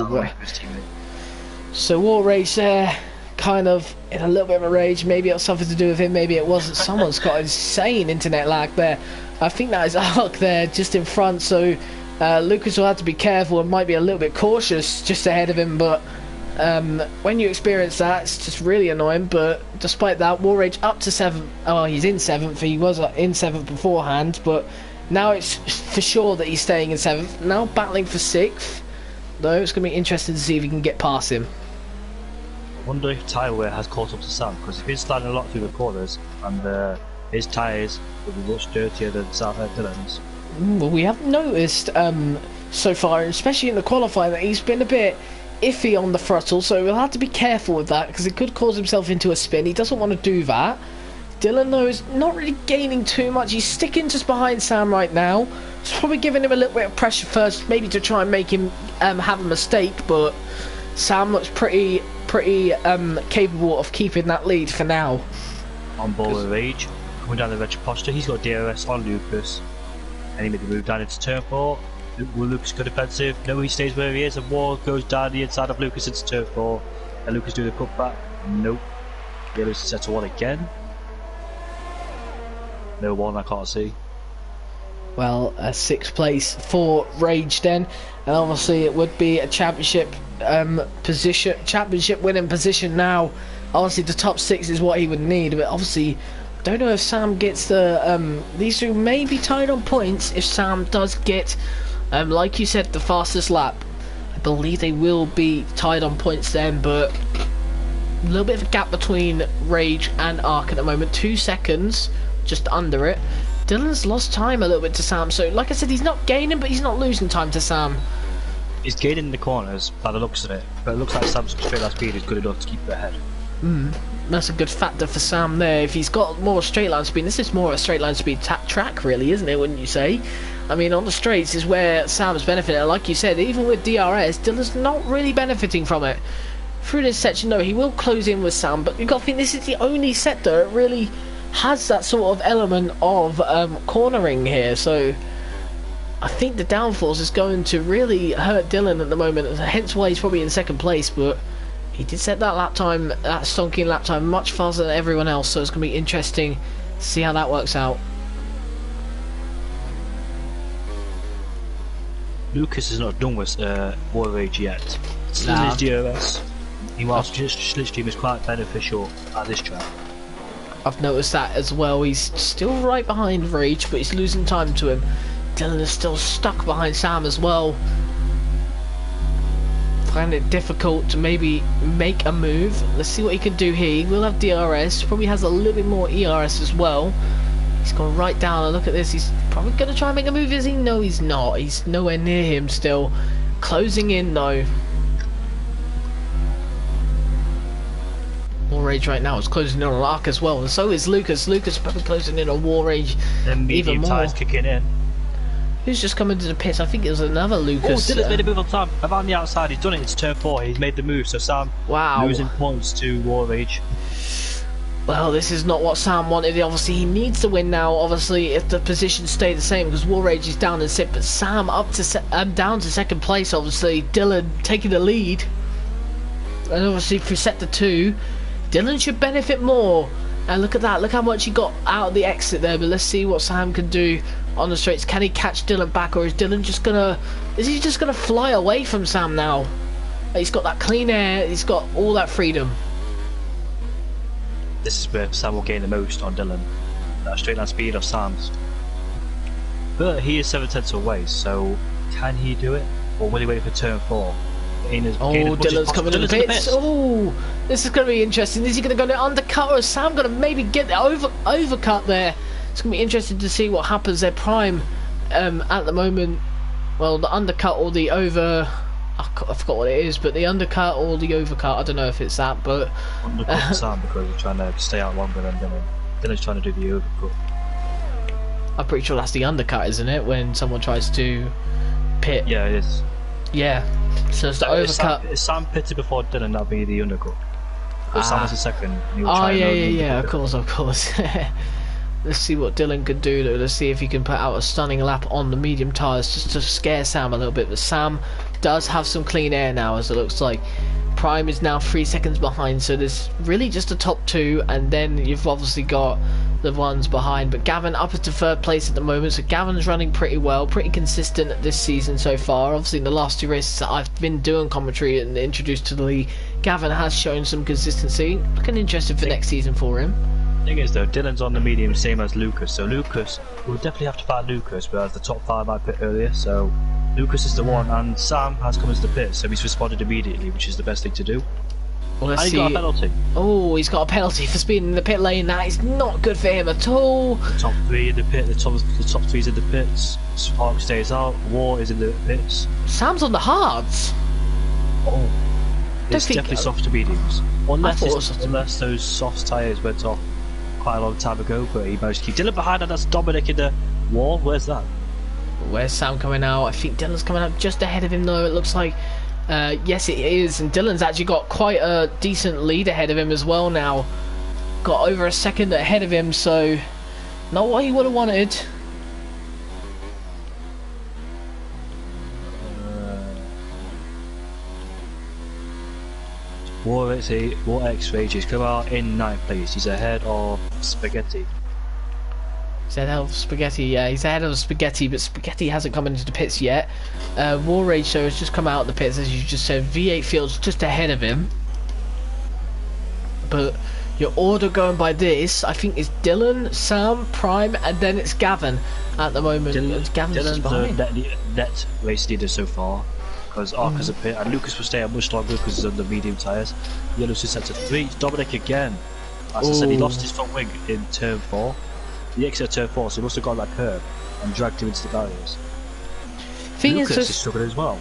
so War Rage there, kind of in a little bit of a rage. Maybe it was something to do with him, maybe it wasn't. Someone's got insane internet lag there. I think that is Ark there just in front, so Lucas will have to be careful and might be a little bit cautious just ahead of him, but when you experience that, it's just really annoying. But despite that, War Rage up to 7th. Oh, he's in 7th. He was in 7th beforehand, but now it's for sure that he's staying in 7th. Now battling for 6th, though. It's going to be interesting to see if he can get past him. I wonder if tyre wear has caught up to Sam, because if he's sliding a lot through the corners and his tyres will be much dirtier than Dylan's. Well, we have noticed so far, especially in the qualifying, that he's been a bit iffy on the throttle, so we'll have to be careful with that because it could cause himself into a spin. He doesn't want to do that. Dylan, though, is not really gaining too much. He's sticking just behind Sam right now. It's probably giving him a little bit of pressure first, maybe to try and make him have a mistake, but Sam looks pretty capable of keeping that lead for now. On board with Rage, coming down the retro posture, he's got DRS on Lucas, and he made the move down into turn 4. Will Lucas go defensive? No, he stays where he is, and Ward goes down the inside of Lucas into turn 4. And Lucas do the cutback. Nope. Yellow's set to 1 again. No one, I can't see. Well, a 6th place for Rage then, and obviously it would be a championship winning position now. Obviously the top 6 is what he would need, but obviously don't know if Sam gets the these two may be tied on points if Sam does get like you said, the fastest lap. I believe they will be tied on points then, but a little bit of a gap between Rage and Ark at the moment. 2 seconds, just under it. Dylan's lost time a little bit to Sam, so like I said, he's not gaining, but he's not losing time to Sam. He's gaining in the corners by the looks of it, but it looks like Sam's straight line speed is good enough to keep it ahead. That's a good factor for Sam there. If he's got more straight line speed, this is more a straight line speed track really, isn't it, wouldn't you say? I mean, on the straights is where Sam's benefited. Like you said, even with DRS, Dylan's not really benefiting from it. Through this section, no, he will close in with Sam, but you've got to think this is the only sector it really has that sort of element of cornering here, so I think the downforce is going to really hurt Dylan at the moment, hence why he's probably in 2nd place, but he did set that lap time, that stonking lap time, much faster than everyone else, so it's going to be interesting to see how that works out. Lucas is not done with War Rage yet. Still his DRS. Meanwhile, slipstream is quite beneficial at this track. I've noticed that as well. He's still right behind Rage, but he's losing time to him. Dylan is still stuck behind Sam as well. Find it difficult to maybe make a move. Let's see what he can do here. He will have DRS, probably has a little bit more ERS as well. He's gone right down and look at this. He's probably going to try and make a move. Is he? No, he's not. He's nowhere near him still. Closing in though. War Rage right now is closing in on Ark as well, and so is Lucas. Lucas probably closing in on War Rage even more. Tires kicking in. Who's just come into the pits? I think it was another Lucas. Oh, Dylan's made a move on time. Around the outside, he's done it. It's turn 4. He's made the move, so Sam losing points to War Rage. Well, this is not what Sam wanted. Obviously, he needs to win now. Obviously, if the positions stay the same, because War Rage is down in 6th, but Sam up to down to 2nd place. Obviously, Dylan taking the lead, and obviously for sector 2, Dylan should benefit more. And look at that. Look how much he got out of the exit there. But let's see what Sam can do on the straights. Can he catch Dylan back, or is Dylan just gonna? Is he just gonna fly away from Sam now? He's got that clean air. He's got all that freedom. This is where Sam will gain the most on Dylan. That straight line speed of Sam's. But he is 7/10 away, so can he do it? Or will he wait for turn 4? Dylan's coming to the pits. Oh, this is going to be interesting. Is he going to go to undercut, or is Sam going to maybe get the overcut there? It's going to be interesting to see what happens. Their prime at the moment. Well, the undercut or the over. I forgot what it is, but the undercut or the overcut. I don't know if it's that, but undercut Sam because he's trying to stay out longer than Dylan. Dylan's trying to do the overcut. I'm pretty sure that's the undercut, isn't it? When someone tries to pit. Yeah, it is. Yeah. So it's the overcut. If Sam pitted before Dylan, that'd be the undercut. Because Sam was the second. And he would Oh try yeah. Of course. Let's see what Dylan could do, though. Let's see if he can put out a stunning lap on the medium tyres just to scare Sam a little bit. But Sam does have some clean air now, as it looks like. Prime is now 3 seconds behind, so there's really just the top two, and then you've obviously got the ones behind. But Gavin up to third place at the moment, so Gavin's running pretty well, pretty consistent this season so far. Obviously, in the last 2 races that I've been doing commentary and introduced to the league, Gavin has shown some consistency. Looking interested for next season for him. Thing is though, Dylan's on the medium, same as Lucas. So Lucas, we'll definitely have to fight Lucas, whereas the top 5 might pit earlier. So Lucas is the one, and Sam has come into the pit, so he's responded immediately, which is the best thing to do. Well, let's and see. He got a penalty. Oh, he's got a penalty for speeding in the pit lane. That is not good for him at all. The top 3 in the pit. The top 3's in the pits. Spark stays out. War is in the pits. Sam's on the hards. Oh, it's definitely soft to mediums. Unless those soft tyres went off quite a long time ago, but he managed to keep Dylan behind, and that's Dominic in the wall. Where's that? Where's Sam coming out? I think Dylan's coming out just ahead of him, though. It looks like, yes, it is. And Dylan's actually got quite a decent lead ahead of him as well now. Got over a second ahead of him, so not what he would have wanted. War X-Rage has come out in 9th place. He's ahead of Spaghetti. He's ahead of Spaghetti, yeah, he's ahead of Spaghetti, but Spaghetti hasn't come into the pits yet. War Rage, so has just come out of the pits, as you just said. V8 Field's just ahead of him. But your order going by this, I think, is Dylan, Sam, Prime, and then it's Gavin at the moment. Gavin's Dylan's the net race leader so far, because Ark has a pit, and Lucas will stay out much longer because he's on the medium tyres. Yellow's just set to 3. Dominic again. As I said, he lost his front wing in turn 4. He exited turn 4, so he must have got that curve and dragged him into the barriers. Lucas is struggling as well.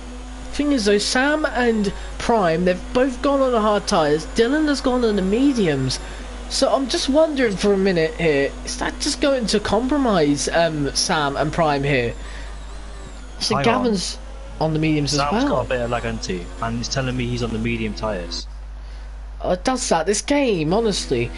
Thing is though, Sam and Prime, they've both gone on the hard tyres. Dylan has gone on the mediums. So I'm just wondering for a minute here, is that just going to compromise Sam and Prime here? So Gavin's on the mediums as well. Sam's got a bit of lag, hasn't he? And he's telling me he's on the medium tyres. It does that, this game, honestly.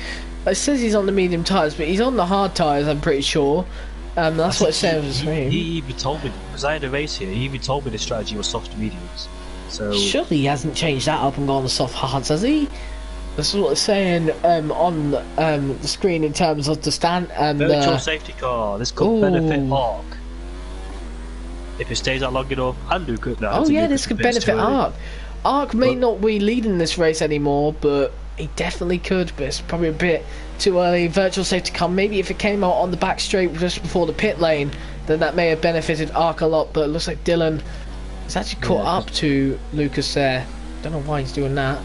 It says he's on the medium tyres, but he's on the hard tyres, I'm pretty sure. That's what it says. He even told me, because I had a race here, he even told me the strategy was soft to mediums. So surely he hasn't changed that up and gone to soft hards, has he? This is what it's saying on the screen in terms of the stand and virtual safety car. This could benefit Ark if it stays out long enough, and Lucas. No, this could benefit Ark. Ark may not be leading this race anymore, but he definitely could. But it's probably a bit too early. Virtual safety car. Maybe if it came out on the back straight just before the pit lane, then that may have benefited Ark a lot. But it looks like Dylan is actually caught up to Lucas there. Don't know why he's doing that.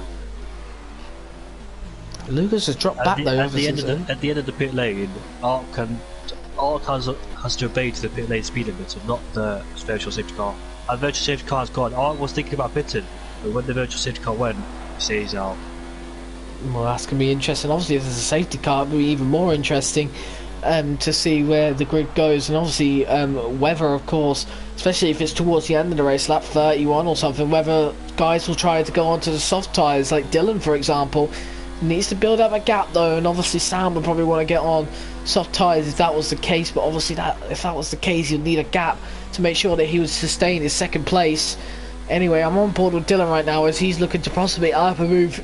Lucas has dropped back though. At the end of the pit lane, Ark has to obey to the pit lane speed limit, and not the virtual safety car. And virtual safety car's gone. Ark was thinking about pitting, but when the virtual safety car went, he says out. Well, that's going to be interesting. Obviously, if there's a safety car, it'll be even more interesting to see where the grid goes. And obviously, weather, of course, especially if it's towards the end of the race, lap 31 or something, whether guys will try to go onto the soft tyres, like Dylan, for example, needs to build up a gap, though. And obviously, Sam would probably want to get on soft tyres if that was the case. But obviously, if that was the case, he'd need a gap to make sure that he would sustain his second place. Anyway, I'm on board with Dylan right now as he's looking to possibly up a move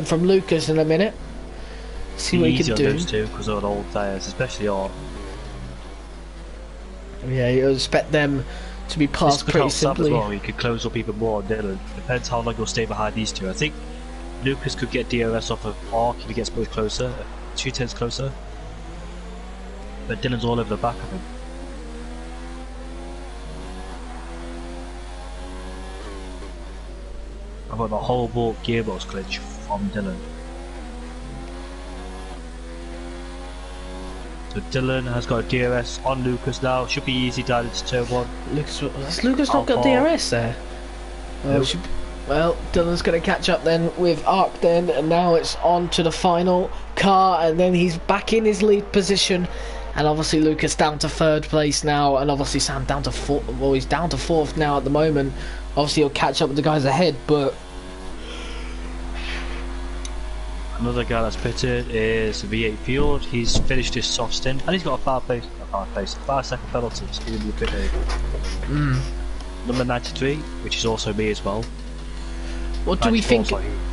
from Lucas in a minute. See what he can do. Those two because of old tyres, especially Ark. Yeah, you expect them to be passed pretty simply. Well, he could close up even more on Dylan. Depends how long he'll stay behind these two. I think Lucas could get DRS off of Ark if he gets much closer, 2/10 closer. But Dylan's all over the back of him. I've got the whole ball gearbox glitch from Dylan. So Dylan has got a DRS on Lucas now. Should be easy down into turn 1. Has Lucas not got DRS there? Nope. Well, Dylan's going to catch up then with Ark then, and now it's on to the final car, and then he's back in his lead position and obviously Lucas down to 3rd place now, and obviously Sam down to 4th. Well, he's down to 4th now at the moment. Obviously he'll catch up with the guys ahead, but another guy that's pitted is V8 Field. He's finished his soft stint and he's got a 5-second penalty. So he's going to be pitted. Number 93, which is also me as well. What do we think?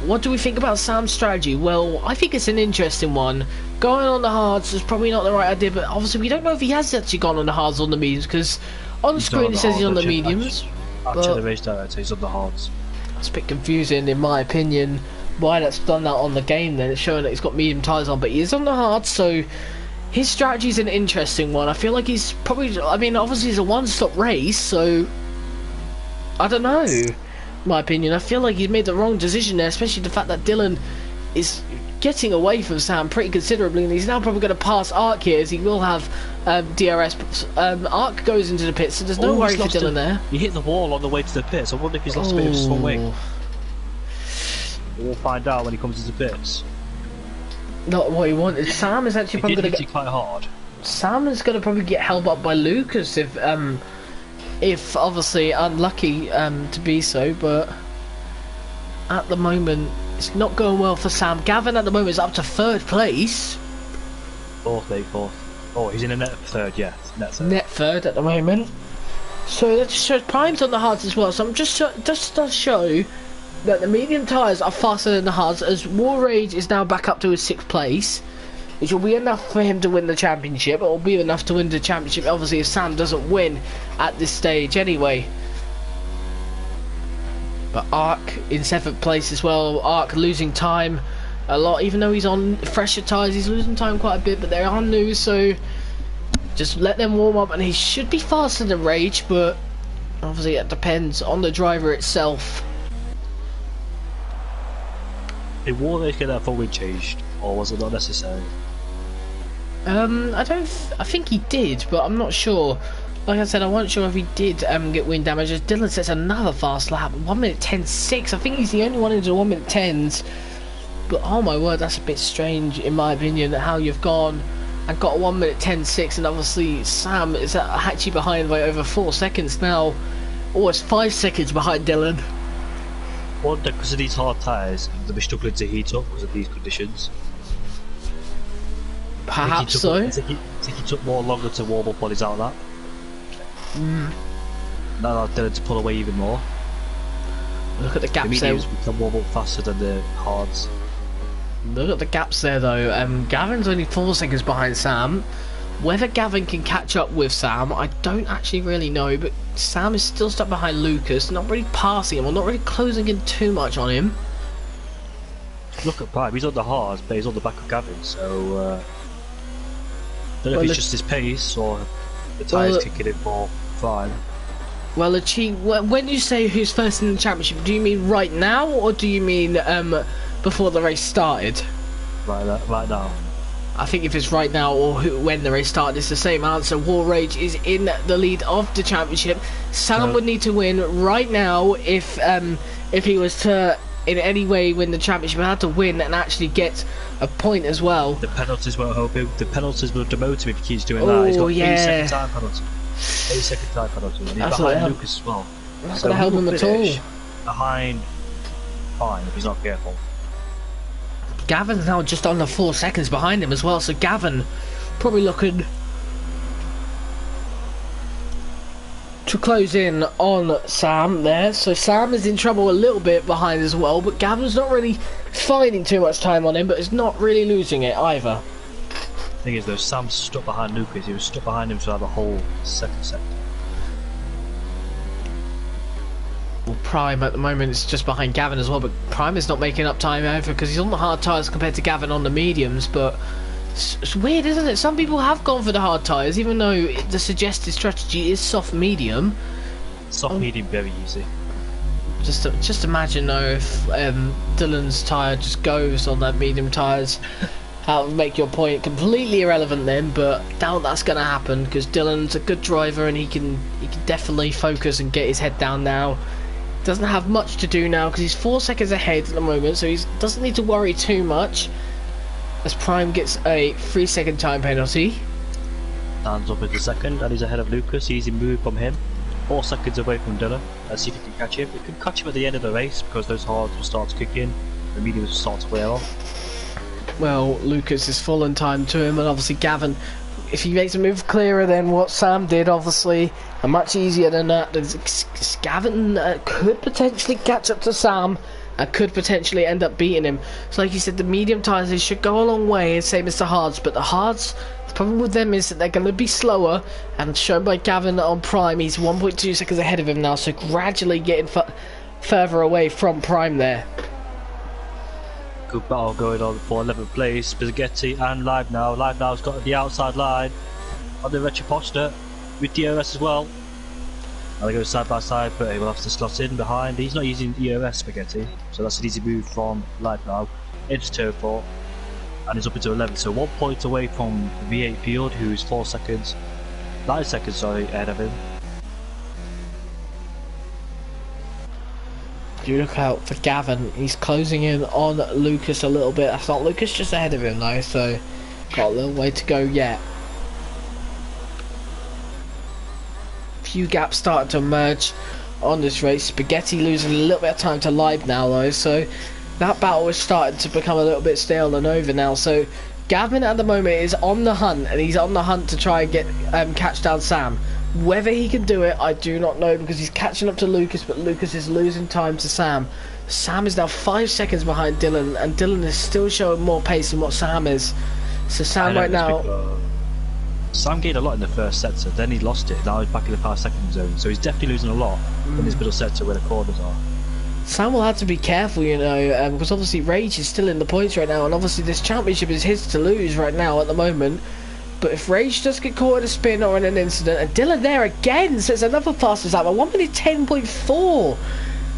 What do we think about Sam's strategy? Well, I think it's an interesting one. Going on the hards is probably not the right idea, but obviously we don't know if he has actually gone on the hards or on the mediums, because on the screen it says he's on the mediums. Actually, the race director, he's on the hards. That's a bit confusing in my opinion. Why that's done that on the game then? It's showing that he's got medium tyres on, but he is on the hards, so his strategy is an interesting one. I feel like he's probably, I mean, obviously it's a one-stop race, so I don't know. My opinion, I feel like he's made the wrong decision there, especially the fact that Dylan is getting away from Sam pretty considerably, and he's now probably going to pass Ark here, as he will have DRS. Ark goes into the pits, so there's no worry for Dylan there. He hit the wall on the way to the pits. I wonder if he's lost a bit of his front wing. We'll find out when he comes into the pits. Not what he wanted. Sam is actually probably going to get quite hard. Sam is going to probably get held up by Lucas if obviously unlucky to be so, but at the moment it's not going well for Sam. Gavin at the moment is up to 3rd place. 4th. Oh, he's in a net 3rd, yeah. Net 3rd at the moment. So that just shows Prime's on the hards as well. So I'm just to show that the medium tyres are faster than the hards, as War Rage is now back up to his 6th place, which will be enough for him to win the championship. It will be enough to win the championship, obviously, if Sam doesn't win at this stage anyway. But Ark in 7th place as well. Ark losing time a lot, even though he's on fresher tyres, he's losing time quite a bit, but they are new, so just let them warm up, and he should be faster than Rage, but obviously it depends on the driver itself. Did War Rage get that full wing changed, or was it not necessary? I think he did, but I'm not sure. Like I said, I wasn't sure if he did get wind damage. As Dylan sets another fast lap, 1 minute 10.6. I think he's the only one into 1 minute 10s. But oh my word, that's a bit strange in my opinion, how you've gone and got a 1 minute 10.6, and obviously Sam is actually behind by over 4 seconds now, almost 5 seconds behind Dylan. Wonder, because of these hard tyres, they'll be struggling to heat up because of these conditions. Perhaps so. I think he took more longer to warm up on his out lap. Now Dylan to pull away even more. Look at the gaps the there. mediums become warm up faster than the hards. Look at the gaps there though. Gavin's only 4 seconds behind Sam. Whether Gavin can catch up with Sam, I don't actually really know, but Sam is still stuck behind Lucas, not really passing him, or not really closing in too much on him. Look at Prime, he's on the hards, but he's on the back of Gavin, so don't know if it's just his pace or the tyres kicking it for Prime. Well, when you say who's first in the championship, do you mean right now, or do you mean before the race started? Right now. I think if it's right now or when the race started, it's the same answer. War Rage is in the lead of the championship. Sam would need to win right now if he was to in any way win the championship. He had to win and actually get a point as well. The penalties won't help him. The penalties will demote him if he keeps doing that. He's got 8-second time penalty. 8-second time penalty. And he's behind Lucas as well. That's not help him at all. Behind Fine if he's not careful. Gavin's now just under 4 seconds behind him as well, so Gavin probably looking to close in on Sam there. So Sam is in trouble a little bit behind as well, but Gavin's not really finding too much time on him, but is not really losing it either. Thing is though, Sam's stuck behind Lucas. He was stuck behind him throughout the whole second sector. Well, Prime at the moment is just behind Gavin as well, but Prime is not making up time either because he's on the hard tyres compared to Gavin on the mediums. But it's weird, isn't it? Some people have gone for the hard tyres, even though the suggested strategy is soft medium. Soft medium, very easy. Just imagine though if Dylan's tyre just goes on that medium tyres. That would make your point completely irrelevant then, but doubt that's going to happen because Dylan's a good driver and he can definitely focus and get his head down now. Doesn't have much to do now because he's 4 seconds ahead at the moment, so he doesn't need to worry too much as Prime gets a 3-second time penalty. Stands up into second, and he's ahead of Lucas. Easy move from him. 4 seconds away from Dylan. Let's see if he can catch him. We could catch him at the end of the race because those hards will start to kick in. The mediums will start to wear off. Well, Lucas is full in time to him, and obviously Gavin, if he makes a move clearer than what Sam did, obviously, and much easier than that, Gavin could potentially catch up to Sam and could potentially end up beating him. So like you said, the medium tyres should go a long way, same as the hards, but the hards, the problem with them is that they're going to be slower, and shown by Gavin on Prime, he's 1.2 seconds ahead of him now, so gradually getting further away from Prime there. Good battle going on for 11th place. Spaghetti and Live Now's got the outside line on the Retro Poster with DRS as well. Now they go side by side, but he will have to slot in behind. He's not using EOS Spaghetti, so that's an easy move from Live Now into turn 4, and he's up into 11th, so 1 point away from V8 Field, who's 9 seconds ahead of him. You look out for Gavin, he's closing in on Lucas a little bit. I thought Lucas just ahead of him though, so got a little way to go yet. Few gaps starting to emerge on this race. Spaghetti losing a little bit of time to Live Now though, so that battle is starting to become a little bit stale and over now. So Gavin at the moment is on the hunt, and he's on the hunt to try and get catch down Sam. Whether he can do it, I do not know, because he's catching up to Lucas, but Lucas is losing time to Sam. Sam is now 5 seconds behind Dylan, and Dylan is still showing more pace than what Sam is. So Sam right now... Sam gained a lot in the first sector, then he lost it. Now he's back in the 5 second zone, so he's definitely losing a lot in this middle sector where the corners are. Sam will have to be careful, you know, because obviously Rage is still in the points right now, and obviously this championship is his to lose right now at the moment. But if Rage does get caught in a spin or in an incident, and Dylan there again sets another fastest lap at 1 minute 10.4.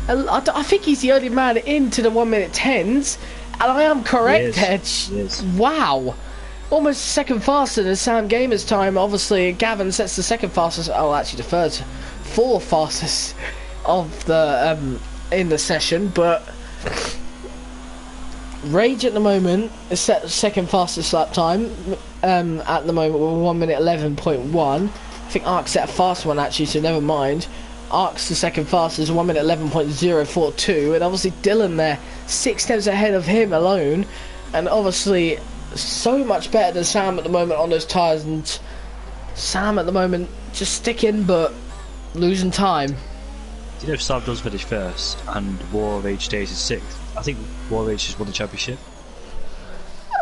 I think he's the only man into the 1 minute 10s, and I am correct, Hedge. Yes. Wow. Almost second faster than Sam Gamer's time. Obviously, Gavin sets the second fastest, oh actually the third, fourth fastest of the in the session, but Rage at the moment is set second fastest lap time at the moment with 1 minute 11.1. I think Ark's set a fast one actually, so never mind. Ark's the second fastest, 1 minute 11.042, and obviously Dylan there 6 tenths ahead of him alone, and obviously so much better than Sam at the moment on those tyres, and Sam at the moment just sticking but losing time. Do you know if Sam does finish first and War Rage stays in 6th, I think War Rage has won the championship.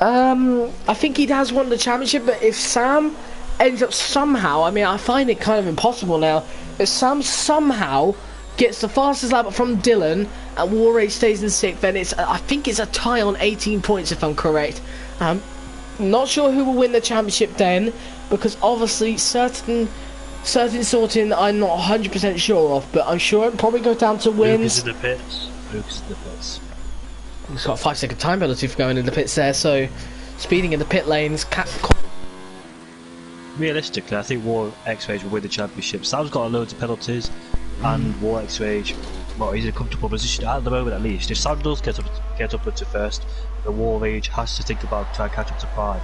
I think he has won the championship, but if Sam ends up somehow, I mean, I find it kind of impossible now, if Sam somehow gets the fastest lap from Dylan and War Rage stays in 6th, then I think it's a tie on 18 points if I'm correct. Not sure who will win the championship then, because obviously certain sorting I'm not 100% sure of, but I'm sure it'll probably go down to wins. Lucas in the pits. He's got a 5 second time penalty for going in the pits there, so speeding in the pit lanes. Realistically, I think War X-Rage will win the championship. Sam's got loads of penalties, and War X-Rage, well, he's in a comfortable position at the moment at least. If Sam does get up into first, the War Rage has to think about trying to catch up to Prime.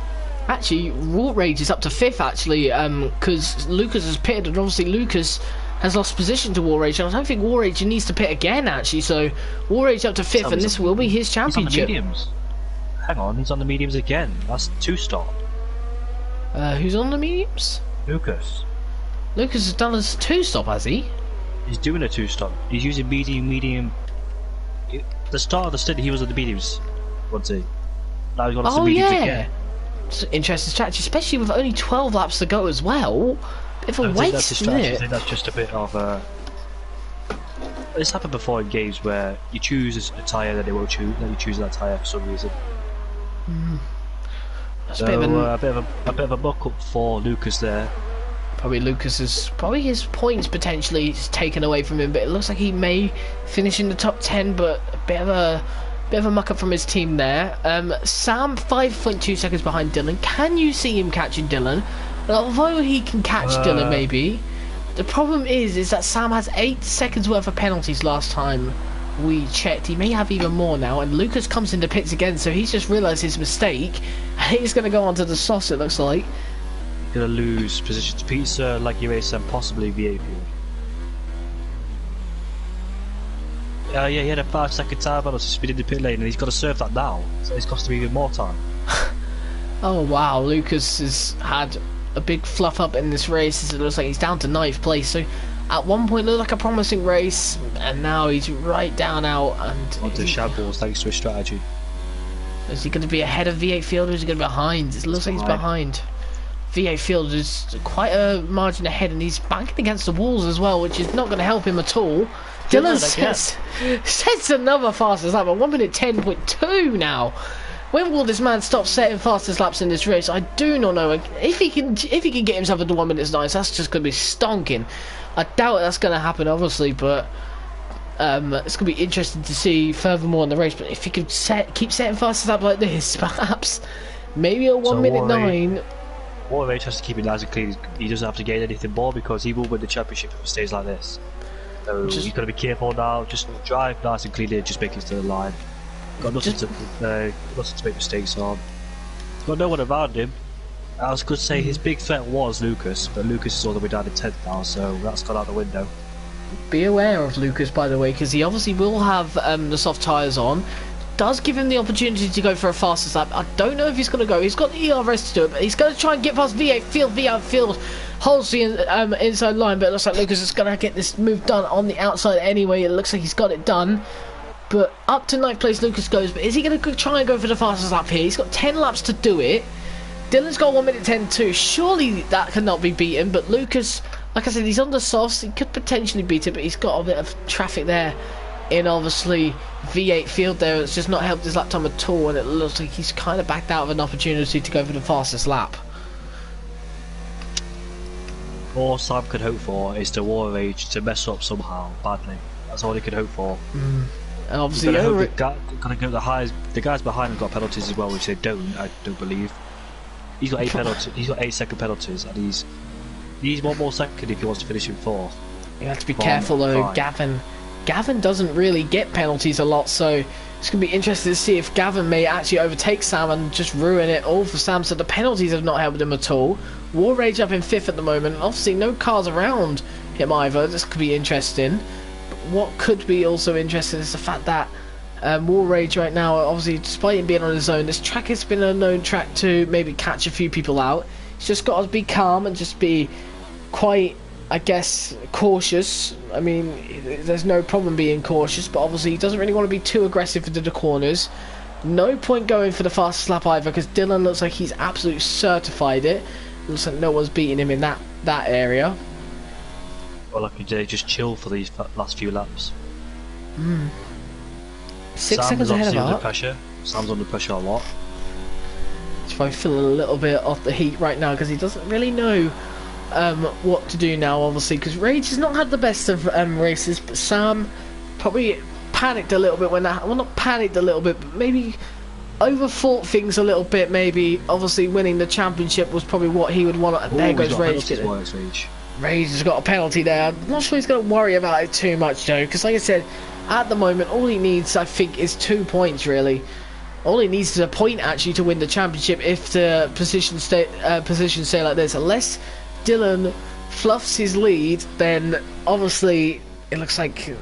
Actually, War Rage is up to 5th actually, because Lucas has pitted, and obviously Lucas has lost position to War Rage, and I don't think War Rage needs to pit again actually, so War Rage up to 5th, and this will be his championship. He's on the mediums. Hang on, he's on the mediums again. That's 2-stop. Who's on the mediums? Lucas. Lucas has done a 2-stop, has he? He's doing a 2-stop. He's using medium. The start of the stint, he was on the mediums. What's he? Now he's gone on the mediums again. It's an interesting strategy, especially with only 12 laps to go as well. Bit of a waste, isn't it? I think that's just a bit of a... This happened before in games where you choose a tyre, then they won't choose. Then you choose that tyre for some reason. That's So a bit of a muck up for Lucas there. Probably his points potentially is taken away from him, but it looks like he may finish in the top 10. But a bit of a muck up from his team there. Sam 5.2 seconds behind Dylan. Can you see him catching Dylan? Although he can catch Dylan, maybe. The problem is that Sam has 8 seconds worth of penalties last time we checked. He may have even more now, and Lucas comes into pits again, so he's just realised his mistake, and he's going to go onto the sauce, it looks like. Gonna lose position to Pizza, like you race, and possibly V8 field. Yeah, he had a 5-second time penalty to speed in the pit lane, and he's got to serve that now, so it's costing me even more time. Oh wow, Lucas has had a big fluff up in this race as it looks like he's down to 9th place. So at one point it looked like a promising race, and now he's right down out. And Onto shambles thanks to his strategy. Is he going to be ahead of V8 Field, or is he going to be behind? It looks like he's behind. V8 Field is quite a margin ahead, and he's banging against the walls as well, which is not going to help him at all. Dylan sets another fastest lap at 1 minute 10.2 now. When will this man stop setting fastest laps in this race? I do not know. If he can get himself into 1 minute 9, that's just going to be stonking. I doubt that's going to happen, obviously, but it's going to be interesting to see furthermore in the race. But if he could keep setting fastest laps like this, perhaps maybe a 1 minute 9. Warrage has to keep it nice and clean. He doesn't have to gain anything more because he will win the championship if it stays like this. So he's got to be careful now. Just drive nice and cleanly and just make it to the line. Got nothing to make mistakes on. Got no one around him. I was going to say his big threat was Lucas, but Lucas is all the way down to 10th now, so that's gone out the window. Be aware of Lucas, by the way, because he obviously will have the soft tyres on. Does give him the opportunity to go for a fastest lap. I don't know if he's going to go. He's got the ERS to do it, but he's going to try and get past V8 Field. V8 Field holds the inside line, but it looks like Lucas is going to get this move done on the outside anyway. It looks like he's got it done. But up to 9th place Lucas goes, but is he going to try and go for the fastest lap here? He's got 10 laps to do it. Dylan's got 1 minute 10.2. Surely that cannot be beaten, but Lucas, like I said, he's on the softs. He could potentially beat it, but he's got a bit of traffic there in obviously V8 Field there. It's just not helped his lap time at all, and it looks like he's kind of backed out of an opportunity to go for the fastest lap. All Sam could hope for is to Warrage to mess up somehow badly. That's all he could hope for. And obviously the guys behind him got penalties as well, which they don't. I don't believe. He's got 8 penalties. He's got 8-second penalties, and he needs 1 more second if he wants to finish in 4th. You have to be careful though, Gavin doesn't really get penalties a lot, so it's going to be interesting to see if Gavin may actually overtake Sam and just ruin it all for Sam. So the penalties have not helped him at all. Warrage up in 5th at the moment, and obviously no cars around him either. This could be interesting. But what could be also interesting is the fact that Warrage right now, obviously despite him being on his own, this track has been a known track to maybe catch a few people out. He's just got to be calm and just be quite, I guess, cautious. I mean, there's no problem being cautious, but obviously he doesn't really want to be too aggressive into the corners. No point going for the fastest lap either, because Dylan looks like he's absolutely certified it. Looks like no one's beating him in that area. Well, like you say, just chill for these last few laps. 6 seconds ahead of under pressure. Sam's under pressure a lot. He's probably feeling a little bit off the heat right now because he doesn't really know what to do now, obviously, because Rage has not had the best of races, but Sam probably panicked a little bit when that, well, not panicked a little bit, but maybe overthought things a little bit. Maybe obviously winning the championship was probably what he would want. And there goes Rage. Rage has got a penalty there. I'm not sure he's going to worry about it too much though, because like I said, at the moment all he needs, I think, is 2 points really. All he needs is a point actually to win the championship if the position stay like this. Unless Dylan fluffs his lead, then obviously it looks like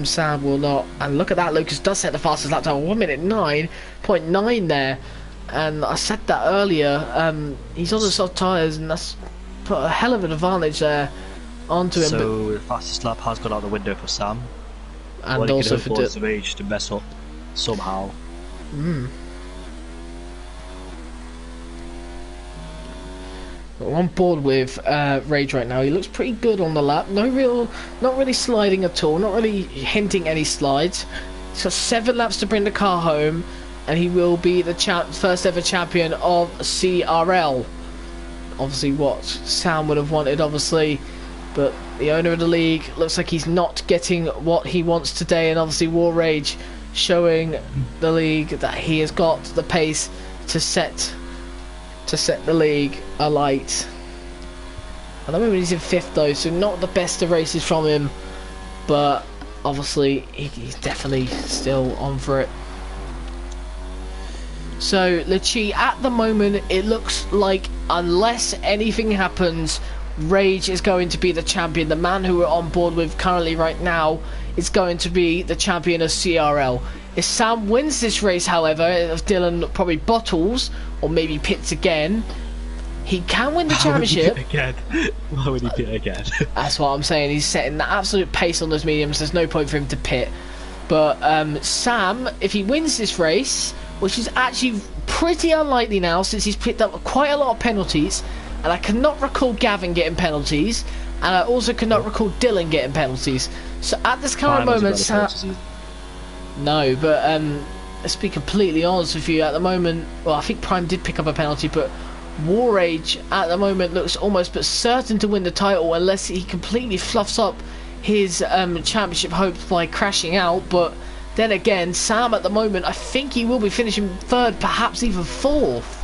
Sam will not. And look at that, Lucas does set the fastest lap time, 1 minute 9.9 there. And I said that earlier, he's on the soft tyres, and that's put a hell of an advantage there onto him. So the fastest lap has gone out the window for Sam. And also for Rage to mess up somehow. We're on board with Rage right now. He looks pretty good on the lap. Not really sliding at all. Not really hinting any slides. He's got 7 laps to bring the car home, and he will be the first ever champion of CRL. Obviously, what Sam would have wanted, obviously, but the owner of the league looks like he's not getting what he wants today, and obviously Warrage showing the league that he has got the pace to set the league alight. At the moment he's in 5th though, so not the best of races from him, but obviously he's definitely still on for it. So Lichi, at the moment it looks like unless anything happens, Rage is going to be the champion. The man who we're on board with currently right now is going to be the champion of CRL. If Sam wins this race, however, if Dylan probably bottles or maybe pits again, he can win the championship. Why would he pit again? That's what I'm saying. He's setting the absolute pace on those mediums. There's no point for him to pit. But Sam, if he wins this race, which is actually pretty unlikely now since he's picked up quite a lot of penalties, and I cannot recall Gavin getting penalties, and I also cannot recall Dylan getting penalties. So at this current moment, Sam... No, but let's be completely honest with you. At the moment, well, I think Prime did pick up a penalty, but War Rage at the moment looks almost but certain to win the title unless he completely fluffs up his championship hopes by crashing out. But then again, Sam at the moment, I think he will be finishing third, perhaps even fourth.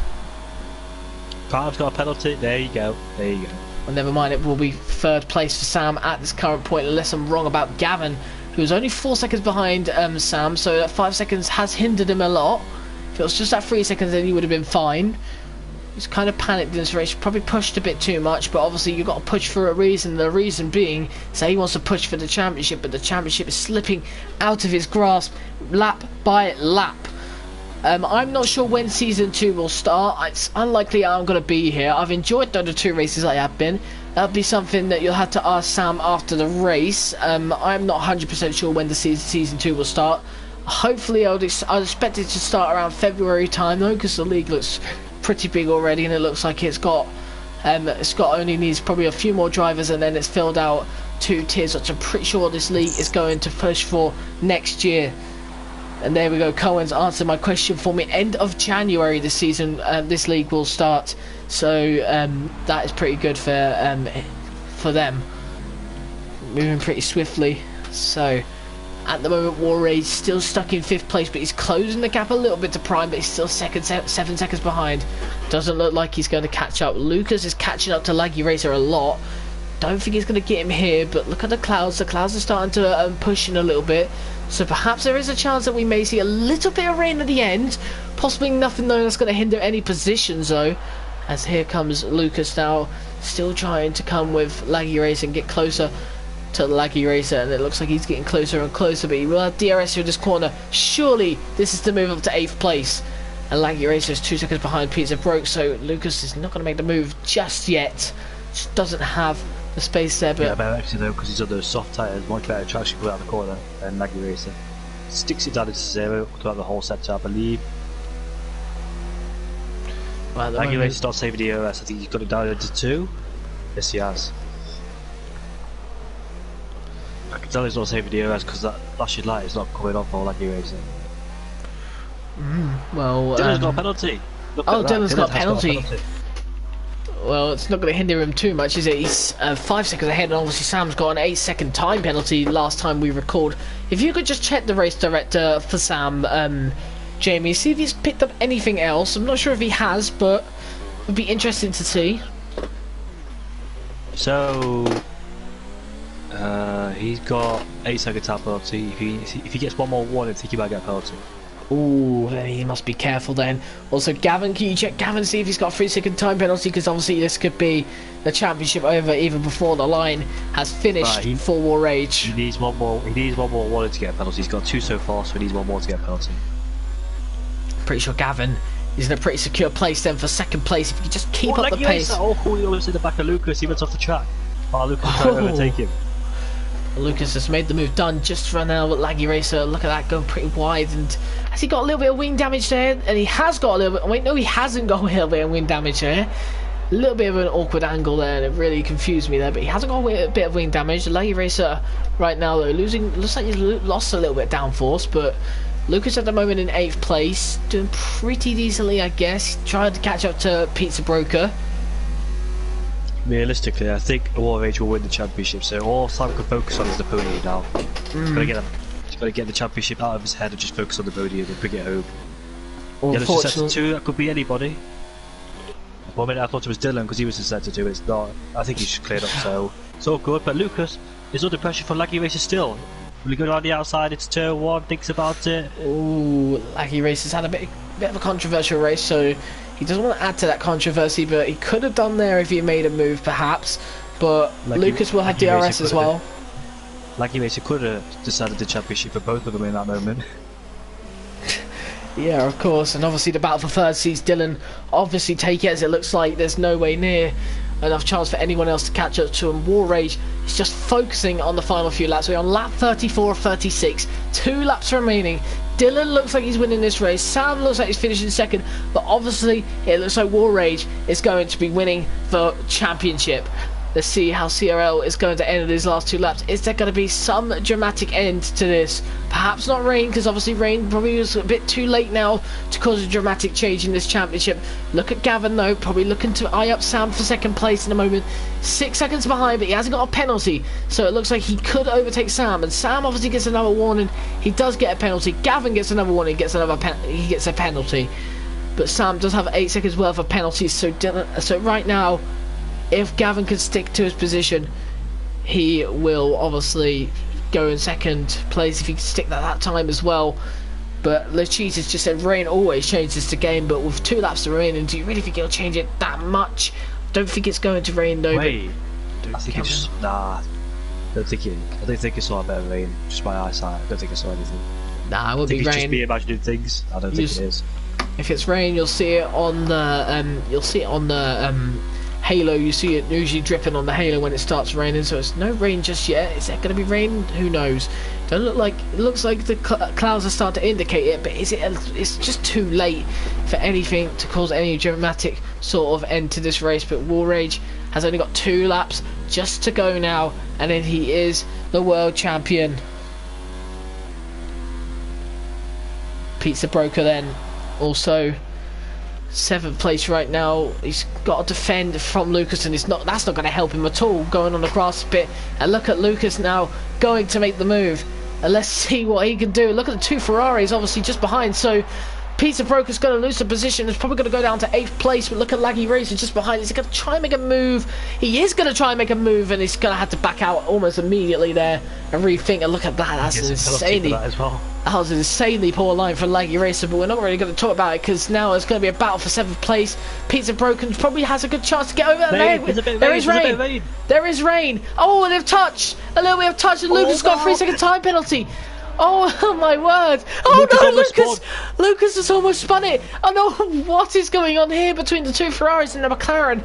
Prime's got a penalty. There you go. There you go. Well, never mind, it will be third place for Sam at this current point, unless I'm wrong about Gavin, who was only 4 seconds behind Sam, so that 5 seconds has hindered him a lot. If it was just that 3 seconds, then he would have been fine. He's kind of panicked in this race, probably pushed a bit too much, but obviously you've got to push for a reason. The reason being, say he wants to push for the championship, but the championship is slipping out of his grasp lap by lap. I'm not sure when Season 2 will start. It's unlikely I'm going to be here. I've enjoyed the 2 races I have been. That'll be something that you'll have to ask Sam after the race. I'm not 100% sure when the Season 2 will start. Hopefully I'd expect it to start around February time though, because the league looks pretty big already, and it looks like it's got only needs probably a few more drivers, and then it's filled out 2 tiers, which I'm pretty sure this league is going to push for next year. And there we go, Cohen's answered my question for me. End of January this season, this league will start, so that is pretty good for them, moving pretty swiftly. So at the moment, War Rage still stuck in 5th place, but he's closing the gap a little bit to Prime, but he's still 7 seconds behind. Doesn't look like he's going to catch up. Lucas is catching up to Laggy Racer a lot. Don't think he's going to get him here, but look at the clouds. The clouds are starting to push in a little bit, so perhaps there is a chance that we may see a little bit of rain at the end. Possibly nothing though that's going to hinder any positions though, as here comes Lucas now, still trying to come with Laggy Racer and get closer to Laggy Racer, and it looks like he's getting closer and closer, but he will have DRS through this corner. Surely this is to move up to 8th place, and Laggy Racer is 2 seconds behind Pizza Broke, so Lucas is not going to make the move just yet. Just doesn't have the space there. But yeah, better actually though, because he's on those soft tyres, much better traction go out the corner than Laggy Racer. Sticks it down into 0 throughout the whole sector, I believe. Well, Laggy Racer's not saving the DRS. I think he's got it down into 2. Yes, he has. I can tell he's not saving the DRS because that flashing light is not coming on for Laggy Racer. Well, Dylan's got a penalty. Dylan's got a penalty. Well, it's not going to hinder him too much, is it? He's 5 seconds ahead, and obviously Sam's got an 8-second time penalty last time we record. If you could just check the race director for Sam, Jamie, see if he's picked up anything else. I'm not sure if he has, but it would be interesting to see. So he's got 8-second time penalty. If he gets one more warning, I think he might get a penalty. Ooh, then he must be careful then. Also, Gavin, can you check Gavin, see if he's got a 3-second time penalty? Because obviously this could be the championship over even before the line has finished for War Rage. He needs one more. He needs one more warning to get a penalty. He's got 2 so far, so he needs one more to get a penalty. Pretty sure Gavin is in a pretty secure place then for 2nd place. If you just keep up the pace. He was in the back of Lucas. He went off the track. Lucas tried to overtake him. Lucas has made the move done just for now, but Laggy Racer, look at that, going pretty wide. And has he got a little bit of wing damage there? And he has got a little bit. Wait, no, he hasn't got a little bit of wing damage there. A little bit of an awkward angle there, and it really confused me there. But he hasn't got a bit of wing damage. Laggy Racer right now, though, looks like he's lost a little bit of downforce. But Lucas at the moment in 8th place, doing pretty decently, I guess. Trying to catch up to Pizza Broker. Realistically, I think War Rage will win the championship, so all Sam can focus on is the podium now. He's got to get the championship out of his head and just focus on the podium and bring it home. Yeah, there's a sector 2, that could be anybody. For a minute I thought it was Dylan because he was in sector 2, it's not. I think he's just cleared up, so it's all good. But Lucas is under pressure for Laggy Racer still. Will he go around the outside? It's turn 1, thinks about it. Ooh, Laggy Racer's had a bit of a controversial race, so He doesn't want to add to that controversy, but he could have done there if he made a move, perhaps. But Lucas will have DRS as well. Like he basically could have decided the championship for both of them in that moment. Yeah, of course, and obviously the battle for third sees Dylan obviously take it, as it looks like there's no way near enough chance for anyone else to catch up to him. War Rage is just focusing on the final few laps. We're on lap 34 of 36, 2 laps remaining. Dylan looks like he's winning this race. Sam looks like he's finishing second, but obviously it looks like War Rage is going to be winning the championship. Let's see how CRL is going to end these last 2 laps. Is there going to be some dramatic end to this? Perhaps not rain, because obviously rain probably was a bit too late now to cause a dramatic change in this championship. Look at Gavin though, probably looking to eye up Sam for second place in a moment. 6 seconds behind, but he hasn't got a penalty, so it looks like he could overtake Sam, and Sam obviously gets another warning. He does get a penalty. Gavin gets another warning, gets he gets a penalty, but Sam does have 8 seconds worth of penalties. So right now, if Gavin can stick to his position, he will obviously go in second place if he can stick that time as well. But Lacheet has just said rain always changes the game, but with 2 laps to remaining, do you really think it'll change it that much? Don't think it's going to rain though. Wait, I think it's nah. I don't think it saw a bit of rain. Just my eyesight. I don't think I saw anything. Nah, it would be rain. Just me imagining things. I don't think it is. If it's rain, you'll see it on the Halo. You see it usually dripping on the Halo when it starts raining, so it's no rain just yet. Is there going to be rain? Who knows? Don't look like it looks like the clouds are starting to indicate it, but it's just too late for anything to cause any dramatic sort of end to this race. But War Rage has only got 2 laps just to go now, and then he is the world champion. Pizza Broker then also 7th place right now. He's got to defend from Lucas, and that's not going to help him at all going on the grass bit. And look at Lucas now going to make the move, and let's see what he can do. Look at the 2 Ferraris obviously just behind, so Pizza Broker's going to lose the position. It's probably going to go down to 8th place, but look at Laggy Racer just behind. He's going to try and make a move. He is going to try and make a move, and he's going to have to back out almost immediately there and rethink. And look at that. That's that was an insanely poor line from Laggy Racer, but we're not really going to talk about it because now it's going to be a battle for 7th place. Pizza Broken probably has a good chance to get over there. There is rain. There is rain. Oh, they've touched. A little bit of touch, and Lucas got a 3-second time penalty. Oh my word! Oh no, Lucas has almost spun it. Oh no, what is going on here between the 2 Ferraris and the McLaren?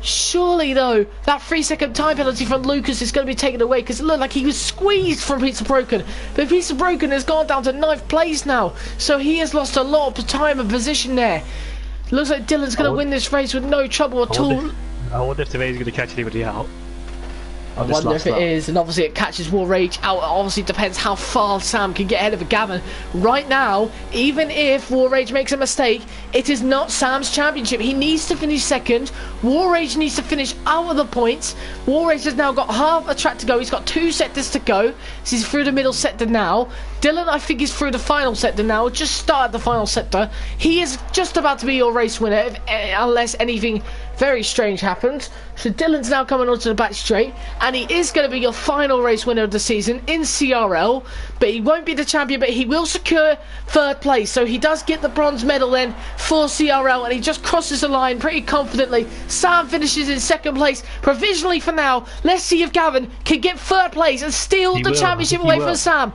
Surely though, that 3-second time penalty from Lucas is going to be taken away, because it looked like he was squeezed from Pizza Broken. But Pizza Broken has gone down to 9th place now, so he has lost a lot of time and position there. Looks like Dylan's going to win this race with no trouble at all. I wonder if the race is going to catch anybody out. I wonder if it is, and obviously it catches War Rage out. It obviously depends how far Sam can get ahead of Gavin. Right now, even if War Rage makes a mistake, it is not Sam's championship. He needs to finish second. War Rage needs to finish out of the points. War Rage has now got half a track to go. He's got 2 sectors to go. So he's through the middle sector now. Dylan, I think, is through the final sector now. Just started the final sector. He is just about to be your race winner, unless anything very strange happens. So Dylan's now coming onto the back straight, and he is going to be your final race winner of the season in CRL. But he won't be the champion, but he will secure 3rd place. So he does get the bronze medal then for CRL, and he just crosses the line pretty confidently. Sam finishes in 2nd place provisionally for now. Let's see if Gavin can get 3rd place and steal the championship away from Sam.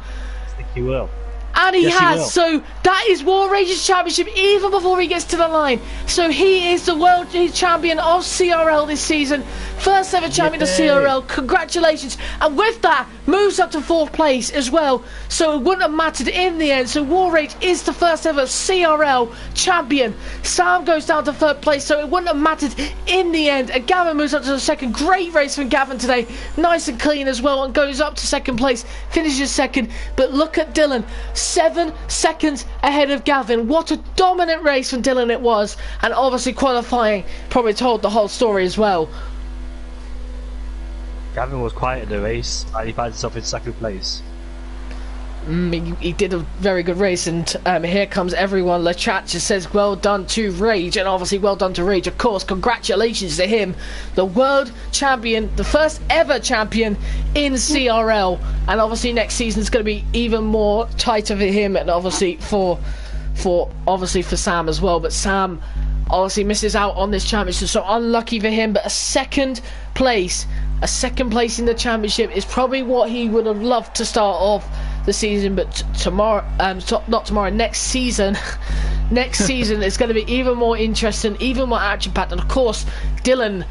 He will. And he has, so that is War Rage's championship even before he gets to the line. So he is the world champion of CRL this season. First ever champion of CRL. Congratulations. And with that, moves up to 4th place as well. So it wouldn't have mattered in the end. So War Rage is the first ever CRL champion. Sam goes down to 3rd place, so it wouldn't have mattered in the end. And Gavin moves up to the 2nd. Great race from Gavin today. Nice and clean as well, and goes up to 2nd place. Finishes 2nd. But look at Dylan. 7 seconds ahead of Gavin. What a dominant race from Dylan it was, and obviously qualifying probably told the whole story as well. Gavin was quiet in the race, and he found himself in 2nd place. He did a very good race, and here comes everyone. Lachat just says well done to Rage, and obviously well done to Rage, of course. Congratulations to him, the world champion, the first ever champion in CRL. And obviously next season is going to be even more tighter for him, and obviously for Sam as well. But Sam obviously misses out on this championship, so unlucky for him. But a second place in the championship is probably what he would have loved to start off the season. But not tomorrow, next season. Next season it's going to be even more interesting, even more action-packed, and of course Dylan,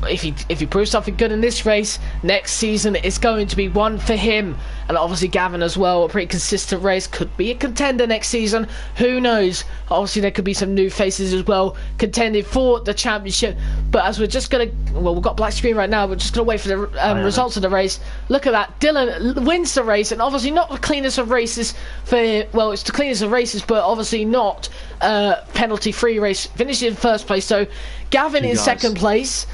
if he proves something good in this race, next season it's going to be one for him. And obviously Gavin as well, a pretty consistent race, could be a contender next season, who knows. Obviously there could be some new faces as well contending for the championship. But as we're just going to, well, we've got black screen right now, we're just going to wait for the results of the race. Look at that, Dylan wins the race, and obviously not the cleanest of races for, well, it's the cleanest of races, but obviously not penalty free race, finished in first place. So Gavin in second place,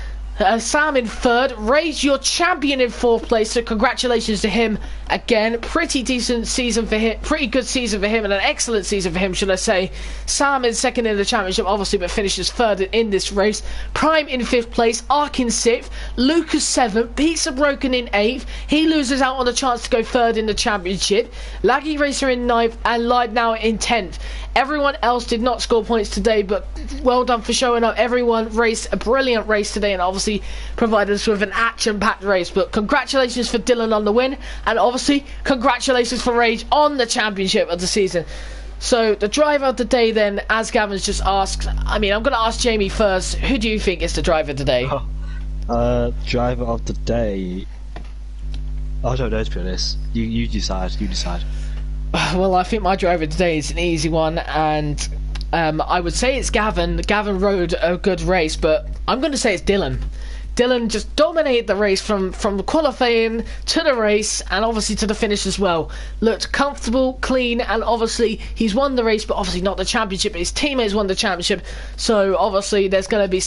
Sam in third, Rage your champion in fourth place, so congratulations to him again. Pretty decent season for him, pretty good season for him, and an excellent season for him, should I say. Sam is second in the championship obviously, but finishes third in this race. Prime in fifth place, Ark in sixth, Lucas seventh, Pizza Broken in eighth. He loses out on the chance to go third in the championship. Laggy Racer in ninth, and Lied Now in 10th. Everyone else did not score points today, but well done for showing up. Everyone raced a brilliant race today and obviously provided us with an action-packed race. But congratulations for Dylan on the win, and obviously congratulations for Rage on the championship of the season. So the driver of the day then, as Gavin's just asked, I mean, I'm going to ask Jamie first. Who do you think is the driver of the day? Driver of the day, I don't know, to be honest. You decide. Well, I think my driver today is an easy one, and I would say it's Gavin. Gavin rode a good race, but I'm going to say it's Dylan. Dylan just dominated the race from the qualifying to the race, and obviously to the finish as well. Looked comfortable, clean, and obviously he's won the race, but obviously not the championship. His teammates won the championship, so obviously there's going to be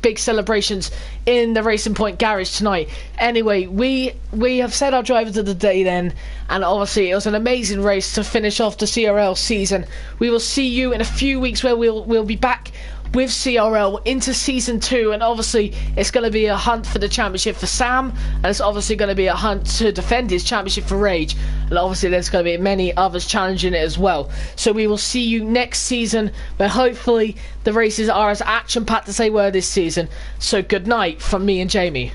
big celebrations in the Racing Point garage tonight. Anyway, we have said our drivers of the day then, and obviously it was an amazing race to finish off the CRL season. We will see you in a few weeks where we'll be back with CRL into season 2, and obviously it's going to be a hunt for the championship for Sam, and it's obviously going to be a hunt to defend his championship for Rage, and obviously there's going to be many others challenging it as well. So we will see you next season, where hopefully the races are as action packed as they were this season. So good night from me and Jamie.